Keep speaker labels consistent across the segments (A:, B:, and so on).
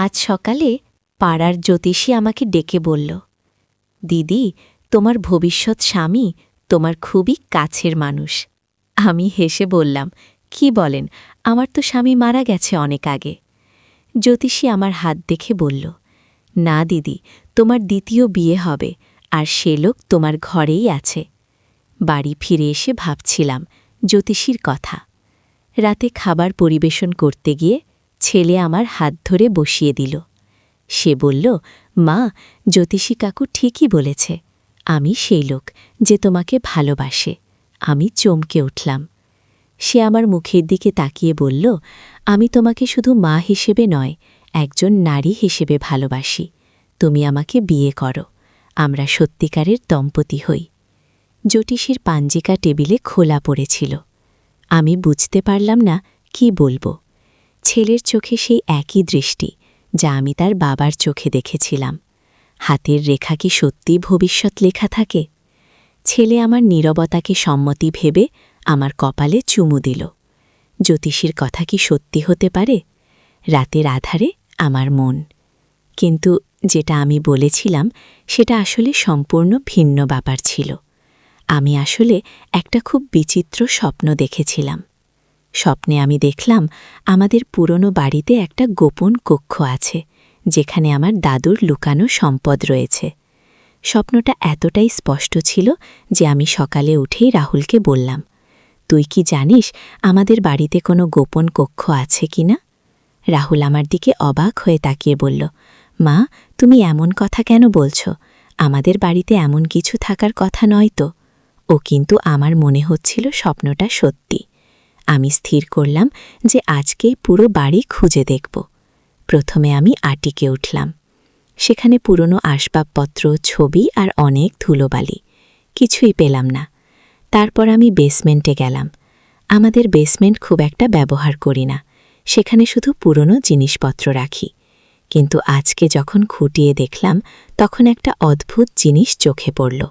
A: আজ সকালে পাড়ার জ্যোতিষী আমাকে ডেকে বলল, দিদি, তোমার ভবিষ্যৎ স্বামী তোমার খুবই কাছের মানুষ। আমি হেসে বললাম, কি বলেন, আমার তো স্বামী মারা গেছে অনেক আগে। জ্যোতিষী আমার হাত দেখে বলল, না দিদি, তোমার দ্বিতীয় বিয়ে হবে, আর সে লোক তোমার ঘরেই আছে। বাড়ি ফিরে এসে ভাবছিলাম জ্যোতিষীর কথা। রাতে খাবার পরিবেশন করতে গিয়ে ছেলে আমার হাত ধরে বসিয়ে দিল। সে বলল, মা, জ্যোতিষী কাকু ঠিকই বলেছে, আমি সেই লোক যে তোমাকে ভালোবাসে। আমি চমকে উঠলাম। সে আমার মুখের দিকে তাকিয়ে বলল, আমি তোমাকে শুধু মা হিসেবে নয়, একজন নারী হিসেবে ভালোবাসি। তুমি আমাকে বিয়ে করো, আমরা সত্যিকারের দম্পতি হই। জ্যোতিষীর পাঞ্জিকা টেবিলে খোলা পড়েছিল। আমি বুঝতে পারলাম না কি বলবো। ছেলের চোখে সেই একই দৃষ্টি যা আমি তার বাবার চোখে দেখেছিলাম। হাতের রেখা কি সত্যি ভবিষ্যৎ লেখা থাকে? ছেলে আমার নীরবতাকে সম্মতি ভেবে আমার কপালে চুমু দিল। জ্যোতিষীর কথা কি সত্যি হতে পারে? রাতের আধারে আমার মন। কিন্তু যেটা আমি বলেছিলাম সেটা আসলে সম্পূর্ণ ভিন্ন ব্যাপার ছিল। আমি আসলে একটা খুব বিচিত্র স্বপ্ন দেখেছিলাম। স্বপ্নে আমি দেখলাম আমাদের পুরনো বাড়িতে একটা গোপন কক্ষ আছে, যেখানে আমার দাদুর লুকানো সম্পদ রয়েছে। স্বপ্নটা এতটাই স্পষ্ট ছিল যে আমি সকালে উঠেই রাহুলকে বললাম, তুই কি জানিস আমাদের বাড়িতে কোনো গোপন কক্ষ আছে কিনা? রাহুল আমার দিকে অবাক হয়ে তাকিয়ে বলল, মা, তুমি এমন কথা কেন বলছ? আমাদের বাড়িতে এমন কিছু থাকার কথা নয় তো। ও কিন্তু আমার মনে হচ্ছিল স্বপ্নটা সত্যি। আমি স্থির করলাম যে আজকেই পুরো বাড়ি খুঁজে দেখব। প্রথমে আমি আটিকে উঠলাম। সেখানে পুরনো আসবাবপত্র, ছবি আর অনেক ধুলোবালি। কিছুই পেলাম না। তারপর আমি বেসমেন্টে গেলাম। আমাদের বেসমেন্ট খুব একটা ব্যবহার করি না, সেখানে শুধু পুরনো জিনিসপত্র রাখি। কিন্তু আজকে যখন খুঁটিয়ে দেখলাম তখন একটা অদ্ভুত জিনিস চোখে পড়ল।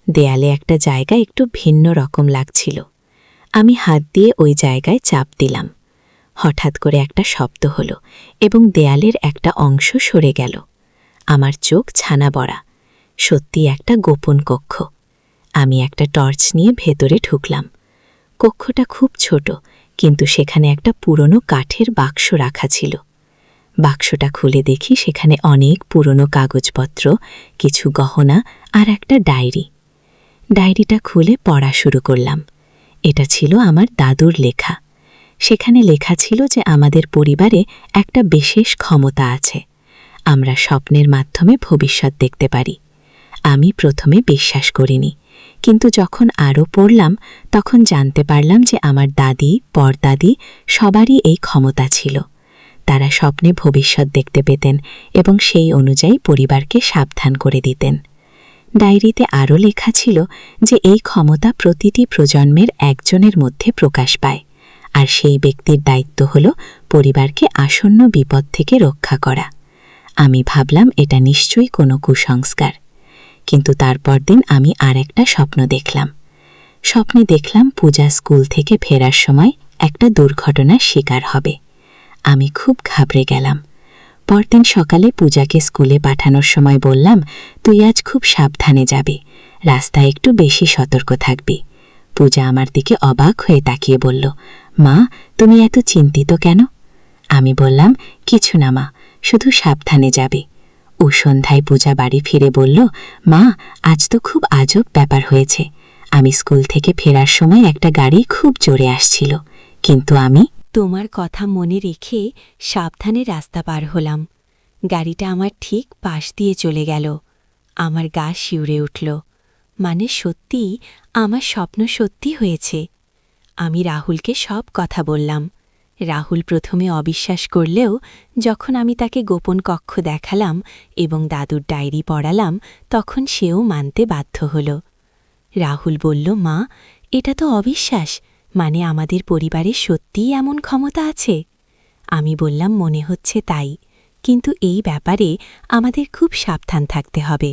A: দেয়ালে একটা জায়গা একটু ভিন্ন রকম লাগছিল। আমি হাত দিয়ে ওই জায়গায় চাপ দিলাম। হঠাৎ করে একটা শব্দ হলো এবং দেয়ালের একটা অংশ সরে গেল। আমার চোখ ছানা বড়া। সত্যি একটা গোপন কক্ষ। আমি একটা টর্চ নিয়ে ভেতরে ঢুকলাম। কক্ষটা খুব ছোট, কিন্তু সেখানে একটা পুরনো কাঠের বাক্স রাখা ছিল। বাক্সটা খুলে দেখি সেখানে অনেক পুরনো কাগজপত্র, কিছু গহনা আর একটা ডায়েরি। ডায়েরিটা খুলে পড়া শুরু করলাম। এটা ছিল আমার দাদুর লেখা। সেখানে লেখা ছিল যে আমাদের পরিবারে একটা বিশেষ ক্ষমতা আছে। আমরা স্বপ্নের মাধ্যমে ভবিষ্যৎ দেখতে পারি। আমি প্রথমে বিশ্বাস করিনি, কিন্তু যখন আরও পড়লাম তখন জানতে পারলাম যে আমার দাদি, পরদাদি সবারই এই ক্ষমতা ছিল। তারা স্বপ্নে ভবিষ্যৎ দেখতে পেতেন এবং সেই অনুযায়ী পরিবারকে সাবধান করে দিতেন। ডায়েরিতে আরও লেখা ছিল যে এই ক্ষমতা প্রতিটি প্রজন্মের একজনের মধ্যে প্রকাশ পায়, আর সেই ব্যক্তির দায়িত্ব হল পরিবারকে আসন্ন বিপদ থেকে রক্ষা করা। আমি ভাবলাম এটা নিশ্চয়ই কোনো কুসংস্কার। কিন্তু তারপর দিন আমি আর একটা স্বপ্ন দেখলাম। স্বপ্নে দেখলাম পূজা স্কুল থেকে ফেরার সময় একটা দুর্ঘটনার শিকার হবে। আমি খুব ঘাবড়ে গেলাম। পরদিন সকালে পূজাকে স্কুলে পাঠানোর সময় বললাম, তুই আজ খুব সাবধানে যাবি, রাস্তায় একটু বেশি সতর্ক থাকবি। পূজা আমার দিকে অবাক হয়ে তাকিয়ে বলল, মা, তুমি এত চিন্তিত কেন? আমি বললাম, কিছু না মা, শুধু সাবধানে যাবে। ও সন্ধ্যায় পূজা বাড়ি ফিরে বলল, মা, আজ তো খুব আজব ব্যাপার হয়েছে। আমি স্কুল থেকে ফেরার সময় একটা গাড়ি খুব জোরে আসছিল, কিন্তু আমি তোমার কথা মনে রেখে সাবধানে রাস্তা পার হলাম। গাড়িটা আমার ঠিক পাশ দিয়ে চলে গেল। আমার গা শিউরে উঠল। মানে সত্যিই আমার স্বপ্ন সত্যি হয়েছে। আমি রাহুলকে সব কথা বললাম। রাহুল প্রথমে অবিশ্বাস করলেও যখন আমি তাকে গোপন কক্ষ দেখালাম এবং দাদুর ডায়েরি পড়ালাম তখন সেও মানতে বাধ্য হল। রাহুল বলল, মা, এটা তো অবিশ্বাস, মানে আমাদের পরিবারে সত্যিই এমন ক্ষমতা আছে? আমি বললাম, মনে হচ্ছে তাই, কিন্তু এই ব্যাপারে আমাদের খুব সাবধান থাকতে হবে,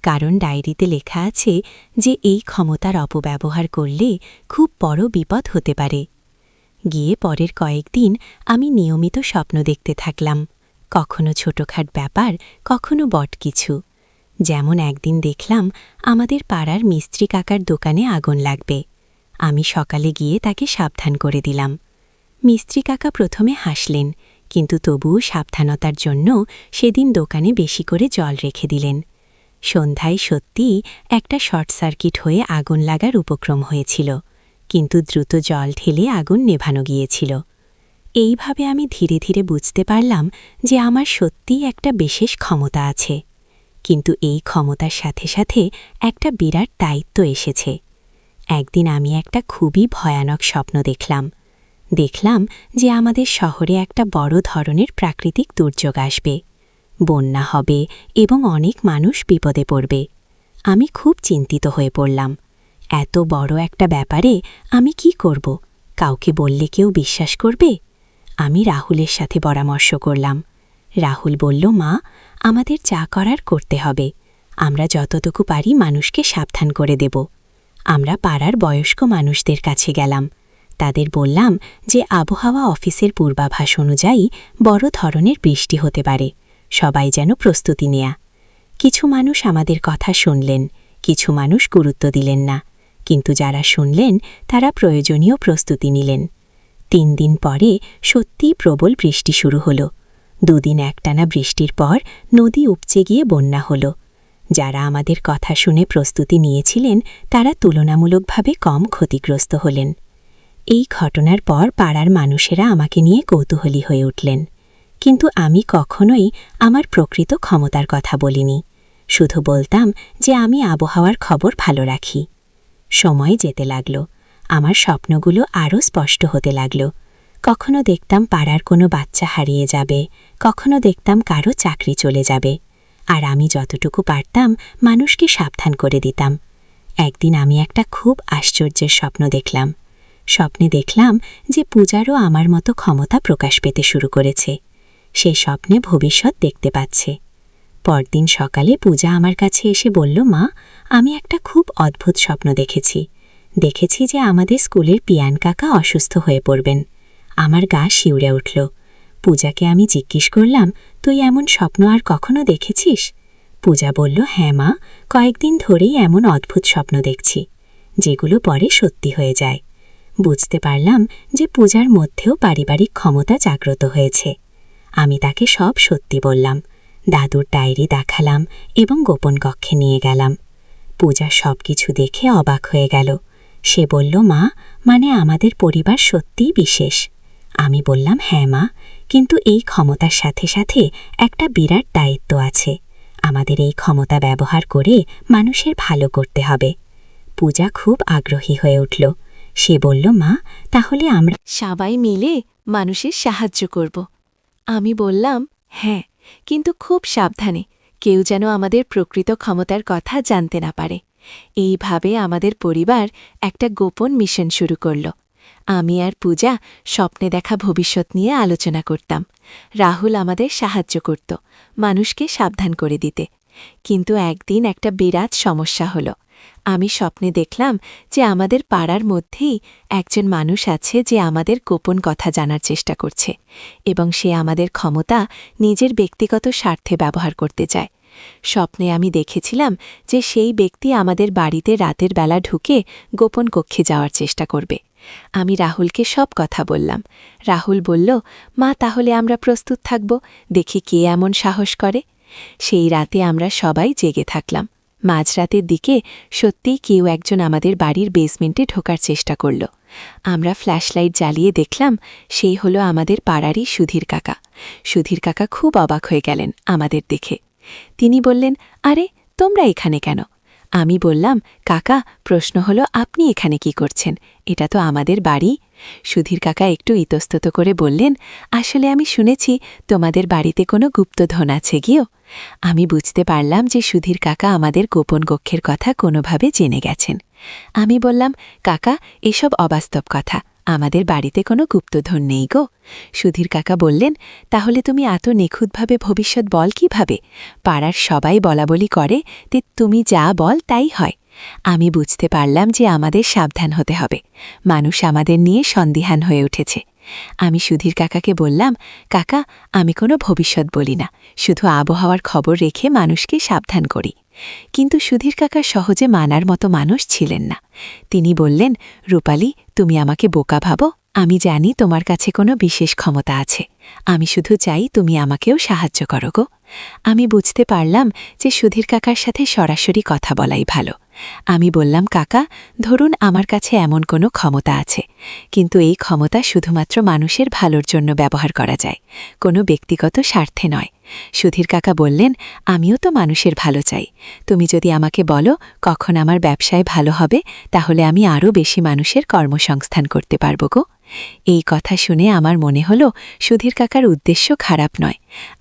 A: কারণ ডায়েরিতে লেখা আছে যে এই ক্ষমতার অপব্যবহার করলে খুব বড় বিপদ হতে পারে। গিয়ে পরের কয়েকদিন আমি নিয়মিত স্বপ্ন দেখতে থাকলাম।
B: কখনো ছোটখাট ব্যাপার, কখনো বট কিছু। যেমন একদিন দেখলাম আমাদের পাড়ার মিস্ত্রি কাকার দোকানে আগুন লাগবে। আমি সকালে গিয়ে তাকে সাবধান করে দিলাম। মিস্ত্রি কাকা প্রথমে হাসলেন, কিন্তু তবুও সাবধানতার জন্য সেদিন দোকানে বেশি করে জল রেখে দিলেন। সন্ধ্যায় সত্যিই একটা শর্ট সার্কিট হয়ে আগুন লাগার উপক্রম হয়েছিল, কিন্তু দ্রুত জল ঢেলে আগুন নেভানো গিয়েছিল। এইভাবে আমি ধীরে ধীরে বুঝতে পারলাম যে আমার সত্যিই একটা বিশেষ ক্ষমতা আছে, কিন্তু এই ক্ষমতার সাথে সাথে একটা বিরাট দায়িত্ব এসেছে। একদিন আমি একটা খুবই ভয়ানক স্বপ্ন দেখলাম যে আমাদের শহরে একটা বড় ধরনের প্রাকৃতিক দুর্যোগ আসবে, বন্যা হবে এবং অনেক মানুষ বিপদে পড়বে। আমি খুব চিন্তিত হয়ে পড়লাম। এত বড় একটা ব্যাপারে আমি কি করব? কাউকে বললে কেউ বিশ্বাস করবে? আমি রাহুলের সাথে পরামর্শ করলাম। রাহুল বলল, মা, আমাদের যা করার করতে হবে। আমরা যতটুকু পারি মানুষকে সাবধান করে দেব। আমরা পাড়ার বয়স্ক মানুষদের কাছে গেলাম। তাদের বললাম যে আবহাওয়া অফিসের পূর্বাভাস অনুযায়ী বড় ধরনের বৃষ্টি হতে পারে, সবাই যেন প্রস্তুতি নেয়া। কিছু মানুষ আমাদের কথা শুনলেন, কিছু মানুষ গুরুত্ব দিলেন না, কিন্তু যারা শুনলেন তারা প্রয়োজনীয় প্রস্তুতি নিলেন। 3 দিন পরে সত্যিই প্রবল বৃষ্টি শুরু হল। 2 দিন একটানা বৃষ্টির পর নদী উপচে গিয়ে বন্যা হল। যারা আমাদের কথা শুনে প্রস্তুতি নিয়েছিলেন তারা তুলনামূলকভাবে কম ক্ষতিগ্রস্ত হলেন। এই ঘটনার পর পাড়ার মানুষেরা আমাকে নিয়ে কৌতূহলী হয়ে উঠলেন, কিন্তু আমি কখনোই আমার প্রকৃত ক্ষমতার কথা বলিনি। শুধু বলতাম যে আমি আবহাওয়ার খবর ভালো রাখি। সময় যেতে লাগল, আমার স্বপ্নগুলো আরও স্পষ্ট হতে লাগল। কখনো দেখতাম পাড়ার কোনো বাচ্চা হারিয়ে যাবে, কখনো দেখতাম কারো চাকরি চলে যাবে, আর আমি যতটুকু পারতাম মানুষকে সাবধান করে দিতাম। একদিন আমি একটা খুব আশ্চর্যের স্বপ্ন দেখলাম। স্বপ্নে দেখলাম যে পূজারও আমার মতো ক্ষমতা প্রকাশ পেতে শুরু করেছে। সে স্বপ্নে ভবিষ্যৎ দেখতে পাচ্ছে। পরদিন সকালে পূজা আমার কাছে এসে বলল, মা, আমি একটা খুব অদ্ভুত স্বপ্ন দেখেছি যে আমাদের স্কুলের পিয়ান কাকা অসুস্থ হয়ে পড়বেন। আমার গা শিউরে উঠল। পূজাকে আমি জিজ্ঞেস করলাম, তুই এমন স্বপ্ন আর কখনো দেখেছিস? পূজা বলল, হ্যাঁ মা, কয়েকদিন ধরেই এমন অদ্ভুত স্বপ্ন দেখছি, যেগুলো পরে সত্যি হয়ে যায়। বুঝতে পারলাম যে পূজার মধ্যেও পারিবারিক ক্ষমতা জাগ্রত হয়েছে। আমি তাকে সব সত্যি বললাম, দাদুর ডায়েরি দেখালাম এবং গোপন কক্ষে নিয়ে গেলাম। পূজা সব কিছু দেখে অবাক হয়ে গেল। সে বলল, মা, মানে আমাদের পরিবার সত্যিই বিশেষ? আমি বললাম, হ্যাঁ মা, কিন্তু এই ক্ষমতার সাথে সাথে একটা বিরাট দায়িত্ব আছে। আমাদের এই ক্ষমতা ব্যবহার করে মানুষের ভালো করতে হবে। পূজা খুব আগ্রহী হয়ে উঠল। সে বলল, মা, তাহলে আমরা
A: সবাই মিলে মানুষের সাহায্য করব। আমি বললাম, হ্যাঁ, কিন্তু খুব সাবধানে, কেউ যেন আমাদের প্রকৃত ক্ষমতার কথা জানতে না পারে। এইভাবে আমাদের পরিবার একটা গোপন মিশন শুরু করল। আমি আর পূজা স্বপ্নে দেখা ভবিষ্যৎ নিয়ে আলোচনা করতাম। রাহুল আমাদের সাহায্য করত মানুষকে সাবধান করে দিতে। কিন্তু একদিন একটা বিরাট সমস্যা হল। আমি স্বপ্নে দেখলাম যে আমাদের পাড়ার মধ্যেই একজন মানুষ আছে যে আমাদের গোপন কথা জানার চেষ্টা করছে, এবং সে আমাদের ক্ষমতা নিজের ব্যক্তিগত স্বার্থে ব্যবহার করতে চায়। স্বপ্নে আমি দেখেছিলাম যে সেই ব্যক্তি আমাদের বাড়িতে রাতের বেলা ঢুকে গোপন কক্ষে যাওয়ার চেষ্টা করবে। আমি রাহুলকে সব কথা বললাম। রাহুল বলল, মা, তাহলে আমরা প্রস্তুত থাকব, দেখি কে এমন সাহস করে। সেই রাতে আমরা সবাই জেগে থাকলাম। মাঝরাতের দিকে সত্যিই কেউ একজন আমাদের বাড়ির বেসমেন্টে ঢোকার চেষ্টা করল। আমরা ফ্ল্যাশলাইট জ্বালিয়ে দেখলাম সেই হলো আমাদের পাড়ারই সুধীর কাকা। সুধীর কাকা খুব অবাক হয়ে গেলেন আমাদের দেখে। তিনি বললেন, আরে, তোমরা এখানে কেন? আমি বললাম, কাকা, প্রশ্ন হলো আপনি এখানে কি করছেন? এটা তো আমাদের বাড়ি। সুধীর কাকা একটু ইতস্তত করে বললেন, আসলে আমি শুনেছি তোমাদের বাড়িতে কোনো গুপ্তধন আছে গিয়েও। আমি বুঝতে পারলাম যে সুধীর কাকা আমাদের গোপন কক্ষের কথা কোনোভাবে জেনে গেছেন। আমি বললাম, কাকা, এসব অবাস্তব কথা, আমাদের বাড়িতে কোনো গুপ্তধন নেই গো। সুধীর কাকা বললেন, তাহলে তুমি এত নিখুঁতভাবে ভবিষ্যৎ বল কিভাবে? পাড়ার সবাই বলাবলি করে যে তুমি যা বল তাই হয়। আমি বুঝতে পারলাম যে আমাদের সাবধান হতে হবে। মানুষ আমাদের নিয়ে সন্দিহান হয়ে উঠেছে।
B: আমি সুধীর কাকাকে বললাম, কাকা, আমি কোনো ভবিষ্যৎ বলি না, শুধু আবহাওয়ার খবর রেখে মানুষকে সাবধান করি। কিন্তু সুধীর কাকা সহজে মানার মতো মানুষ ছিলেন না। তিনি বললেন, রূপালী, তুমি আমাকে বোকা ভাবো? আমি জানি তোমার কাছে কোনো বিশেষ ক্ষমতা আছে। আমি শুধু চাই তুমি আমাকেও সাহায্য করো গো। আমি বুঝতে পারলাম যে সুধীর কাকার সাথে সরাসরি কথা বলাই ভালো। আমি বললাম, কাকা, ধরুন আমার কাছে এমন কোনো ক্ষমতা আছে, কিন্তু এই ক্ষমতা শুধুমাত্র মানুষের ভালোর জন্য ব্যবহার করা যায়, কোনো ব্যক্তিগত স্বার্থে নয়। সুধীর কাকা বললেন, আমিও তো মানুষের ভালো চাই। তুমি যদি আমাকে বলো কখন আমার ব্যবসায় ভালো হবে, তাহলে আমি আরও বেশি মানুষের কর্মসংস্থান করতে পারব গো। এই কথা শুনে আমার মনে হলো সুধীর কাকার উদ্দেশ্য খারাপ নয়।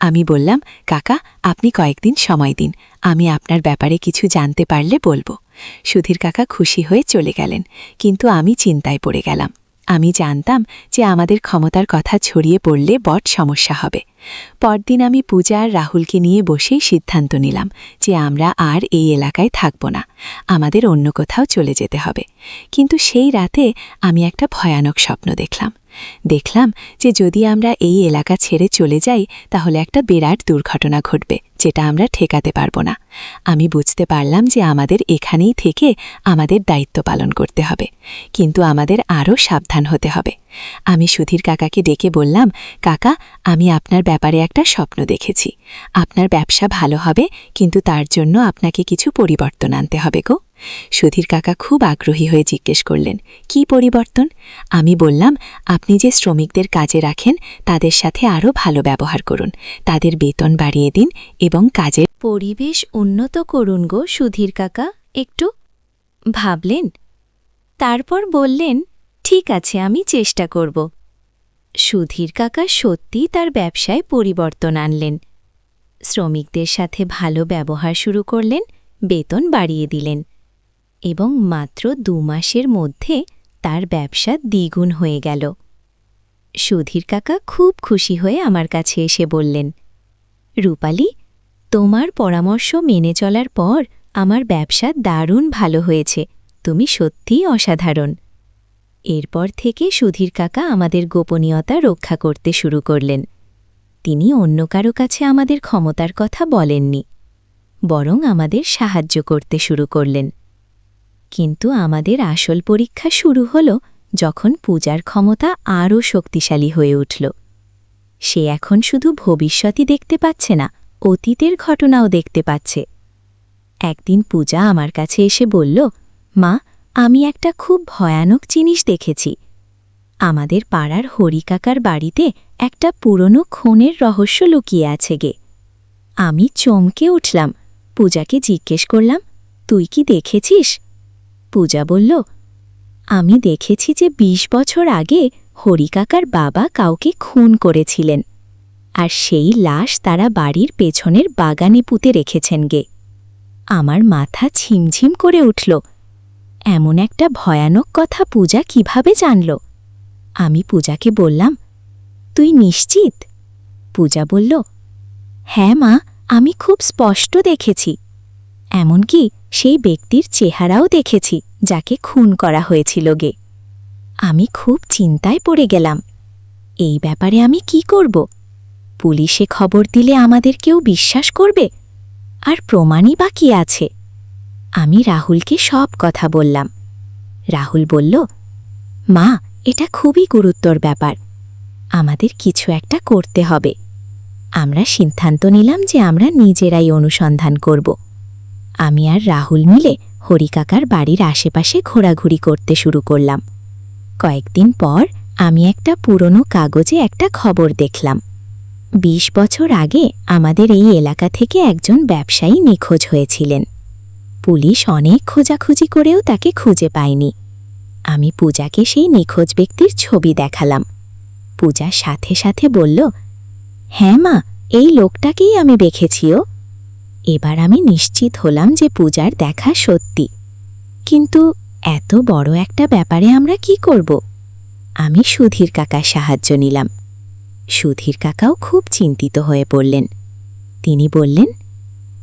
B: আমি বললাম, কাকা, আপনি কয়েকদিন সময় দিন, আমি আপনার ব্যাপারে কিছু জানতে পারলে বলবো। সুধীর কাকা খুশি হয়ে চলে গেলেন, কিন্তু আমি চিন্তায় পড়ে গেলাম। আমি জানতাম যে আমাদের ক্ষমতার কথা ছড়িয়ে পড়লে বড় সমস্যা হবে। পরদিন আমি পূজা আর রাহুলকে নিয়ে বসেই সিদ্ধান্ত নিলাম যে আমরা আর এই এলাকায় থাকব না, আমাদের অন্য কোথাও চলে যেতে হবে। কিন্তু সেই রাতে আমি একটা ভয়ানক স্বপ্ন দেখলাম যে যদি আমরা এই এলাকা ছেড়ে চলে যাই তাহলে একটা বিরাট দুর্ঘটনা ঘটবে, যেটা আমরা ঠেকাতে পারব না। আমি বুঝতে পারলাম যে আমাদের এখানেই থেকে আমাদের দায়িত্ব পালন করতে হবে, কিন্তু আমাদের আরও সাবধান হতে হবে। আমি সুধীর কাকাকে ডেকে বললাম, কাকা, আমি আপনার ব্যাপারে একটা স্বপ্ন দেখেছি। আপনার ব্যবসা ভালো হবে, কিন্তু তার জন্য আপনাকে কিছু পরিবর্তন আনতে হবে গো। সুধীর কাকা খুব আগ্রহী হয়ে জিজ্ঞেস করলেন, কি পরিবর্তন? আমি বললাম, আপনি যে শ্রমিকদের কাজে রাখেন তাদের সাথে আরও ভালো ব্যবহার করুন, তাদের বেতন বাড়িয়ে দিন এবং কাজের
A: পরিবেশ উন্নত করুন গো সুধীর কাকা। একটু ভাবলেন, তারপর বললেন, ঠিক আছে, আমি চেষ্টা করব। সুধীর কাকা সত্যি তার ব্যবসায় পরিবর্তন আনলেন। শ্রমিকদের সাথে ভালো ব্যবহার শুরু করলেন, বেতন বাড়িয়ে দিলেন, এবং মাত্র 2 মাসের মধ্যে তার ব্যবসা দ্বিগুণ হয়ে গেল। সুধীর কাকা খুব খুশি হয়ে আমার কাছে এসে বললেন, রূপালী, তোমার পরামর্শ মেনে চলার পর আমার ব্যবসা দারুণ ভালো হয়েছে, তুমি সত্যিই অসাধারণ। এরপর থেকে সুধীর কাকা আমাদের গোপনীয়তা রক্ষা করতে শুরু করলেন। তিনি অন্য কারো কাছে আমাদের ক্ষমতার কথা বলেননি, বরং আমাদের সাহায্য করতে শুরু করলেন। কিন্তু আমাদের আসল পরীক্ষা শুরু হল যখন পূজার ক্ষমতা আরও শক্তিশালী হয়ে উঠল। সে এখন শুধু ভবিষ্যতই দেখতে পাচ্ছে না, অতীতের ঘটনাও দেখতে পাচ্ছে। একদিন পূজা আমার কাছে এসে বলল, মা, আমি একটা খুব ভয়ানক জিনিস দেখেছি। আমাদের পাড়ার হরিকাকার বাড়িতে একটা পুরনো খুনের রহস্য লুকিয়ে আছে গে। আমি চমকে উঠলাম, পূজাকে জিজ্ঞেস করলাম, তুই কি দেখেছিস? পূজা বলল, আমি দেখেছি যে 20 বছর আগে হরিকাকার বাবা কাউকে খুন করেছিলেন, আর সেই লাশ তারা বাড়ির পেছনের বাগানে পুঁতে রেখেছেন গে। আমার মাথা ঝিমঝিম করে উঠল। এমন একটা ভয়ানক কথা পূজা কিভাবে জানল? আমি পূজাকে বললাম, তুই নিশ্চিত? পূজা বলল, হ্যাঁ মা, আমি খুব স্পষ্ট দেখেছি। এমনকি সেই ব্যক্তির চেহারাও দেখেছি যাকে খুন করা হয়েছিল গে। আমি খুব চিন্তায় পড়ে গেলাম। এই ব্যাপারে আমি কি করব? পুলিশে খবর দিলে আমাদের কেউ বিশ্বাস করবে? আর প্রমাণই বা কি আছে? আমি রাহুলকে সব কথা বললাম। রাহুল বলল, মা, এটা খুবই গুরুতর ব্যাপার, আমাদের কিছু একটা করতে হবে। আমরা সিদ্ধান্ত নিলাম যে আমরা নিজেরাই অনুসন্ধান করব। আমি আর রাহুল মিলে হরিকাকার বাড়ির আশেপাশে ঘোরাঘুরি করতে শুরু করলাম। কয়েকদিন পর আমি একটা পুরনো কাগজে একটা খবর দেখলাম। 20 বছর আগে আমাদের এই এলাকা থেকে একজন ব্যবসায়ী নিখোঁজ হয়েছিলেন। পুলিশ অনেক খোঁজাখুঁজি করেও তাকে খুঁজে পায়নি। আমি পূজাকে সেই নিখোঁজ ব্যক্তির ছবি দেখালাম। পূজা সাথে সাথে বলল, হ্যাঁ মা, এই লোকটাকেই আমি দেখেছিও। এবার আমি নিশ্চিত হলাম যে পূজার দেখা সত্যি। কিন্তু এত বড় একটা ব্যাপারে আমরা কি করব? আমি সুধীর কাকার সাহায্য নিলাম। সুধীর কাকাও খুব চিন্তিত হয়ে পড়লেন। তিনি বললেন,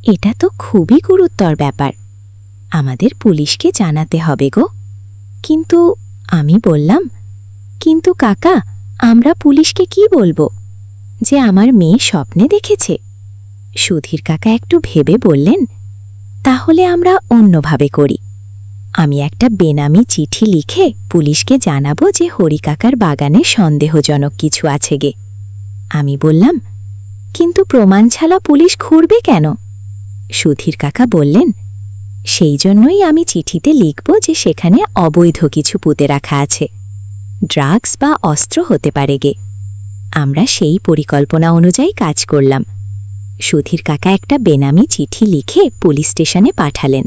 A: এটা তো খুবই গুরুতর ব্যাপার, আমাদের পুলিশকে জানাতে হবে গো। কিন্তু আমি বললাম, কিন্তু কাকা,
B: আমরা পুলিশকে কি বলবো যে আমার মেয়ে স্বপ্নে দেখেছে? সুধীর কাকা একটু ভেবে বললেন, তাহলে আমরা অন্যভাবে করি। আমি একটা বেনামি চিঠি লিখে পুলিশকে জানাবো যে হরিকাকার বাগানে সন্দেহজনক কিছু আছে গে। আমি বললাম, কিন্তু প্রমাণ ছাড়া পুলিশ ঘুরবে কেন? সুধীর কাকা বললেন, সেই জন্যই আমি চিঠিতে লিখব যে সেখানে অবৈধ কিছু পুঁতে রাখা আছে, ড্রাগস বা অস্ত্র হতে পারে গে। আমরা সেই পরিকল্পনা অনুযায়ী কাজ করলাম। সুধীর কাকা একটা বেনামি চিঠি লিখে পুলিশ স্টেশনে পাঠালেন।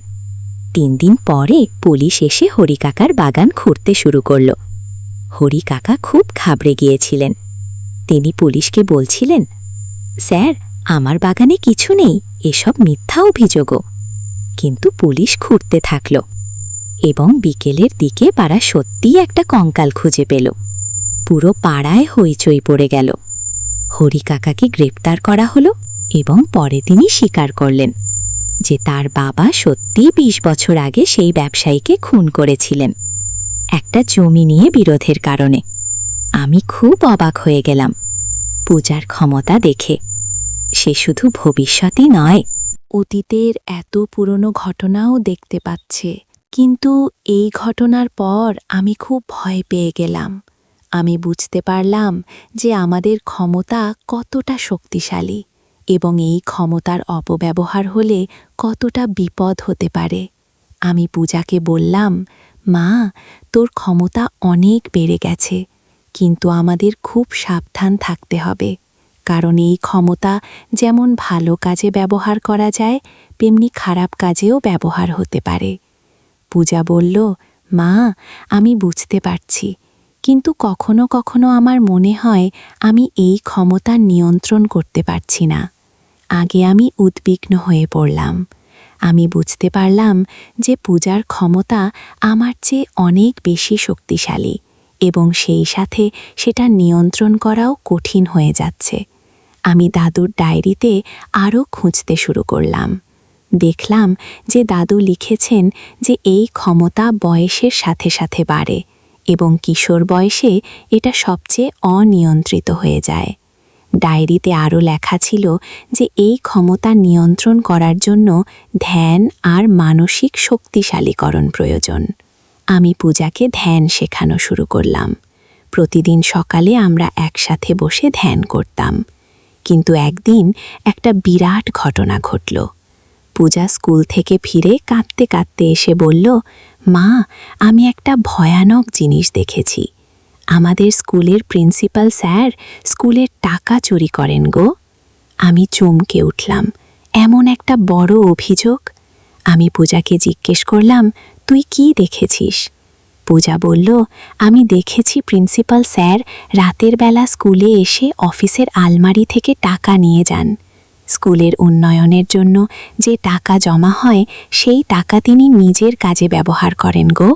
B: 3 দিন পরে পুলিশ এসে হরিকাকার বাগান খুঁড়তে শুরু করল। হরিকাকা খুব ঘাবড়ে গিয়েছিলেন। তিনি পুলিশকে বলছিলেন, স্যার, আমার বাগানে কিছু নেই, এসব মিথ্যা অভিযোগও। কিন্তু পুলিশ খুঁড়তে থাকল এবং বিকেলের দিকে পাড়া সত্যিই একটা কঙ্কাল খুঁজে পেল। পুরো পাড়ায় হইচই পড়ে গেল। হরিকাকাকে গ্রেপ্তার করা হলো এবং পরে তিনি স্বীকার করলেন যে তার বাবা সত্যিই 20 বছর আগে সেই ব্যবসায়ীকে খুন করেছিলেন, একটা জমি নিয়ে বিরোধের কারণে। আমি খুব অবাক হয়ে গেলাম পূজার ক্ষমতা দেখে। সে শুধু ভবিষ্যতই নয়,
A: অতীতের এত পুরনো ঘটনাও দেখতে পাচ্ছে। কিন্তু এই ঘটনার পর আমি খুব ভয় পেয়ে গেলাম। আমি বুঝতে পারলাম যে আমাদের ক্ষমতা কতটা শক্তিশালী এবং এই ক্ষমতার অপব্যবহার হলে কতটা বিপদ হতে পারে। আমি পূজাকে বললাম, মা, তোর ক্ষমতা অনেক বেড়ে গেছে, কিন্তু আমাদের খুব সাবধান থাকতে হবে, কারণ এই ক্ষমতা যেমন ভালো কাজে ব্যবহার করা যায় তেমনি খারাপ কাজেও ব্যবহার হতে পারে। পূজা বলল, মা, আমি বুঝতে পারছি, কিন্তু কখনো কখনো আমার মনে হয় আমি এই ক্ষমতা নিয়ন্ত্রণ করতে পারছি না। আগে আমি উদ্বিগ্ন হয়ে পড়লাম। আমি বুঝতে পারলাম যে পূজার ক্ষমতা আমার চেয়ে অনেক বেশি শক্তিশালী এবং সেই সাথে সেটা নিয়ন্ত্রণ করাও কঠিন হয়ে যাচ্ছে। আমি দাদুর ডায়েরিতে আরও খুঁজতে শুরু করলাম। দেখলাম যে দাদু লিখেছেন যে এই ক্ষমতা বয়সের সাথে সাথে বাড়ে এবং কিশোর বয়সে এটা সবচেয়ে অনিয়ন্ত্রিত হয়ে যায়। ডায়েরিতে আরও লেখা ছিল যে এই ক্ষমতা নিয়ন্ত্রণ করার জন্য ধ্যান আর মানসিক শক্তিশালীকরণ প্রয়োজন। আমি পূজাকে ধ্যান শেখানো শুরু করলাম। প্রতিদিন সকালে আমরা একসাথে বসে ধ্যান করতাম। কিন্তু একদিন একটা বিরাট ঘটনা ঘটল। পূজা স্কুল থেকে ফিরে কাঁদতে কাঁদতে এসে বলল, মা, আমি একটা ভয়ানক জিনিস দেখেছি। আমাদের স্কুলের প্রিন্সিপাল স্যার স্কুলের টাকা চুরি করেন গো। আমি চমকে উঠলাম, এমন একটা বড় অভিযোগ। আমি পূজাকে জিজ্ঞেস করলাম, তুই কি দেখেছিস? পূজা বলল, আমি দেখেছি প্রিন্সিপাল স্যার রাতের বেলা স্কুলে এসে অফিসের আলমারি থেকে টাকা নিয়ে যান। স্কুলের উন্নয়নের জন্য যে টাকা জমা হয় সেই টাকা তিনি নিজের কাজে ব্যবহার করেন গো।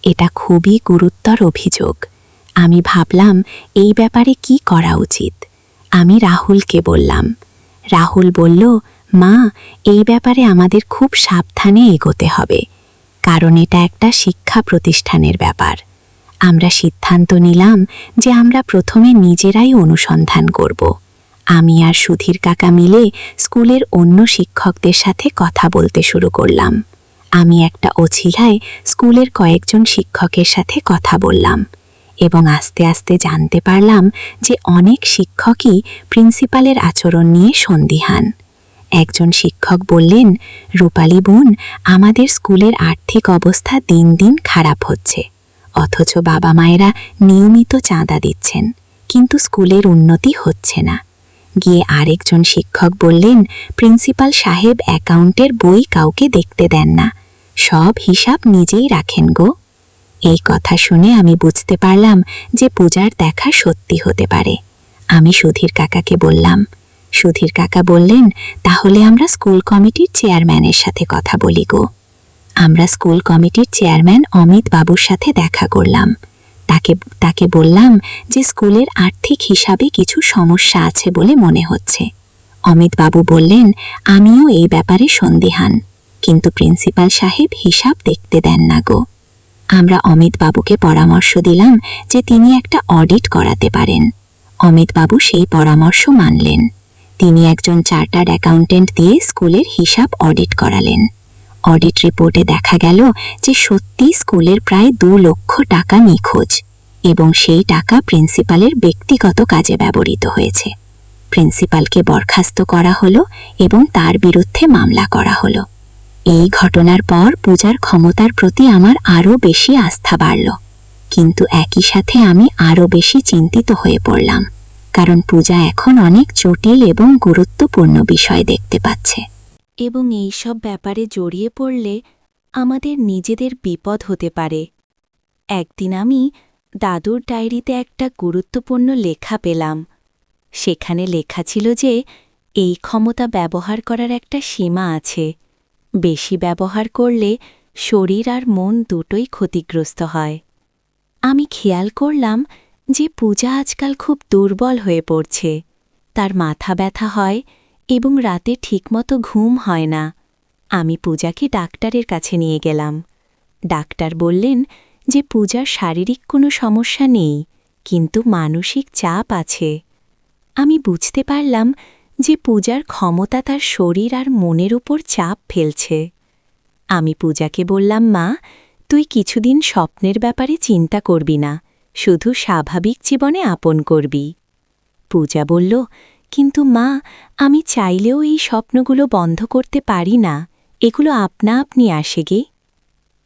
A: এটা খুবই গুরুতর অভিযোগ। আমি ভাবলাম এই ব্যাপারে কি করা উচিত। আমি রাহুলকে বললাম। রাহুল বলল, মা, এই ব্যাপারে আমাদের খুব সাবধানে এগোতে হবে, কারণ এটা একটা শিক্ষা প্রতিষ্ঠানের ব্যাপার। আমরা সিদ্ধান্ত নিলাম যে আমরা প্রথমে নিজেরাই অনুসন্ধান করব। আমি আর সুধীর কাকা মিলে স্কুলের অন্য শিক্ষকদের সাথে কথা বলতে শুরু করলাম। আমি একটা অছিলায় স্কুলের কয়েকজন শিক্ষকের সাথে কথা বললাম এবং আস্তে আস্তে জানতে পারলাম যে অনেক শিক্ষকই প্রিন্সিপালের আচরণ নিয়ে সন্দিহান। একজন শিক্ষক বললেন, রূপালী বোন, আমাদের স্কুলের আর্থিক অবস্থা দিন দিন খারাপ হচ্ছে, অথচ বাবা মায়েরা নিয়মিত চাঁদা দিচ্ছেন, কিন্তু স্কুলের উন্নতি হচ্ছে না। গিয়ে আরেকজন শিক্ষক বললেন, প্রিন্সিপাল সাহেব অ্যাকাউন্টের বই কাউকে দেখতে দেন না, সব হিসাব নিজেই রাখেন গো। এই কথা শুনে আমি বুঝতে পারলাম যে পূজার দেখা সত্যি হতে পারে। আমি সুধীর কাকাকে বললাম। সুধীর কাকা বললেন, তাহলে আমরা স্কুল কমিটির চেয়ারম্যানের সাথে কথা বলি গো। আমরা স্কুল কমিটির চেয়ারম্যান অমিত বাবুর সাথে দেখা করলাম। তাকে বললাম যে স্কুলের আর্থিক হিসাবে কিছু সমস্যা আছে বলে মনে হচ্ছে। অমিত বাবু বললেন, আমিও এই ব্যাপারে সন্দিহান, কিন্তু প্রিন্সিপাল সাহেব হিসাব দেখতে দেন না গো।
B: আমরা অমিতবাবুকে পরামর্শ দিলাম যে তিনি একটা অডিট করাতে পারেন। অমিতবাবু সেই পরামর্শ মানলেন। তিনি একজন চার্টার্ড অ্যাকাউন্টেন্ট দিয়ে স্কুলের হিসাব অডিট করালেন। অডিট রিপোর্টে দেখা গেল যে সত্যি স্কুলের প্রায় 2 লক্ষ টাকা নিখোঁজ এবং সেই টাকা প্রিন্সিপালের ব্যক্তিগত কাজে ব্যবহৃত হয়েছে। প্রিন্সিপালকে বরখাস্ত করা হলো এবং তার বিরুদ্ধে মামলা করা হলো। এই ঘটনার পর পূজার ক্ষমতার প্রতি আমার আরও বেশি আস্থা বাড়ল, কিন্তু একই সাথে আমি আরও বেশি চিন্তিত হয়ে পড়লাম, কারণ পূজা এখন অনেক জটিল এবং গুরুত্বপূর্ণ বিষয় দেখতে পাচ্ছে।
A: এবং এই সব ব্যাপারে জড়িয়ে পড়লে আমাদের নিজেদের বিপদ হতে পারে। একদিন আমি দাদুর ডায়েরিতে একটা গুরুত্বপূর্ণ লেখা পেলাম। সেখানে লেখা ছিল যে এই ক্ষমতা ব্যবহার করার একটা সীমা আছে। বেশি ব্যবহার করলে শরীর আর মন দুটোই ক্ষতিগ্রস্ত হয়। আমি খেয়াল করলাম যে পূজা আজকাল খুব দুর্বল হয়ে পড়ছে। তার মাথা ব্যথা হয় এবং রাতে ঠিকমতো ঘুম হয় না। আমি পূজাকে ডাক্তারের কাছে নিয়ে গেলাম। ডাক্তার বললেন যে পূজার শারীরিক কোনো সমস্যা নেই, কিন্তু মানসিক চাপ আছে। আমি বুঝতে পারলাম যে পূজার ক্ষমতা তার শরীর আর মনের উপর চাপ ফেলছে। আমি পূজাকে বললাম, মা, তুই কিছুদিন স্বপ্নের ব্যাপারে চিন্তা করবি না, শুধু স্বাভাবিক জীবনে আপন করবি। পূজা বলল, কিন্তু মা, আমি চাইলেও এই স্বপ্নগুলো বন্ধ করতে পারি না, এগুলো আপনা আপনি আসে গে।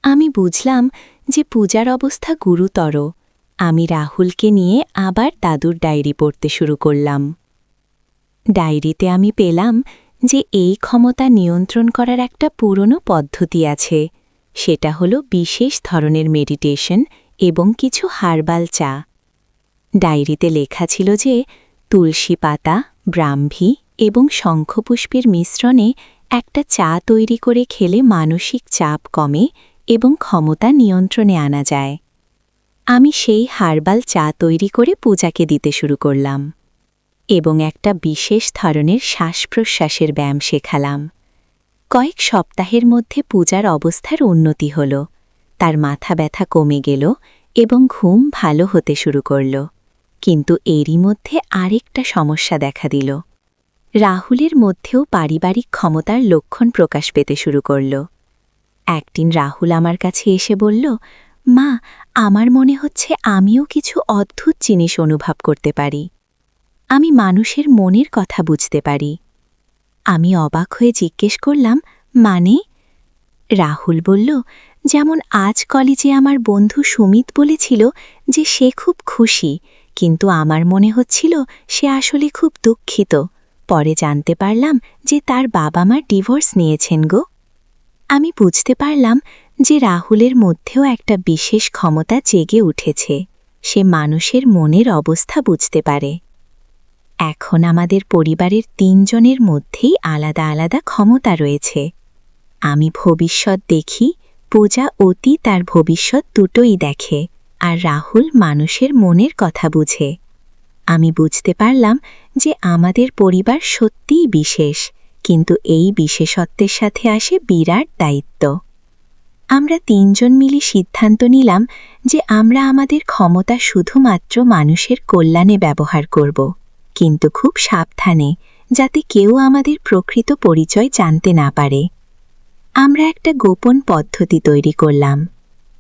A: আমি বুঝলাম যে পূজার অবস্থা গুরুতর। আমি রাহুলকে নিয়ে আবার দাদুর ডায়েরি পড়তে শুরু করলাম। ডায়েরিতে আমি পেলাম যে এই ক্ষমতা নিয়ন্ত্রণ করার একটা পুরনো পদ্ধতি আছে। সেটা হলো বিশেষ ধরনের মেডিটেশন এবং কিছু হার্বাল চা। ডায়েরিতে লেখা ছিল যে তুলসী পাতা, ব্রাহ্মী এবং শঙ্খপুষ্পের মিশ্রণে একটা চা তৈরি করে খেলে মানসিক চাপ কমে এবং ক্ষমতা নিয়ন্ত্রণে আনা যায়। আমি সেই হার্বাল চা তৈরি করে পূজাকে দিতে শুরু করলাম এবং একটা বিশেষ ধরনের শ্বাস-প্রশ্বাসের ব্যায়াম শেখালাম। কয়েক সপ্তাহের মধ্যে পূজার অবস্থার উন্নতি হল। তার মাথা ব্যথা কমে গেল এবং ঘুম ভালো হতে শুরু করল। কিন্তু এরই মধ্যে আরেকটা সমস্যা দেখা দিল। রাহুলের মধ্যেও পারিবারিক ক্ষমতার লক্ষণ প্রকাশ পেতে শুরু করল। একদিন রাহুল আমার কাছে এসে বলল, মা, আমার মনে হচ্ছে আমিও কিছু অদ্ভুত জিনিস অনুভব করতে পারি। আমি মানুষের মনের কথা বুঝতে পারি। আমি অবাক হয়ে জিজ্ঞেস করলাম, মানে? রাহুল বলল, যেমন আজ কলেজে আমার বন্ধু সুমিত বলেছিল যে সে খুব খুশি, কিন্তু আমার মনে হচ্ছিল সে আসলে খুব দুঃখিত। পরে জানতে পারলাম যে তার বাবা মা ডিভোর্স নিয়েছেন গো। আমি বুঝতে পারলাম যে রাহুলের মধ্যেও একটা বিশেষ ক্ষমতা জেগে উঠেছে। সে মানুষের মনের অবস্থা বুঝতে পারে। এখন আমাদের পরিবারের 3 জনের মধ্যেই আলাদা আলাদা ক্ষমতা রয়েছে। আমি ভবিষ্যৎ দেখি, পূজা অতীত আর ভবিষ্যৎ দুটোই দেখে, আর রাহুল মানুষের মনের কথা বুঝে। আমি বুঝতে পারলাম যে আমাদের পরিবার সত্যিই বিশেষ, কিন্তু এই বিশেষত্বের সাথে আসে বিরাট দায়িত্ব। আমরা 3 জন মিলে সিদ্ধান্ত নিলাম যে আমরা আমাদের ক্ষমতা শুধুমাত্র মানুষের কল্যাণে ব্যবহার করব, কিন্তু খুব সাবধানে, যাতে কেউ আমাদের প্রকৃত পরিচয় জানতে না পারে। আমরা একটা গোপন পদ্ধতি তৈরি করলাম।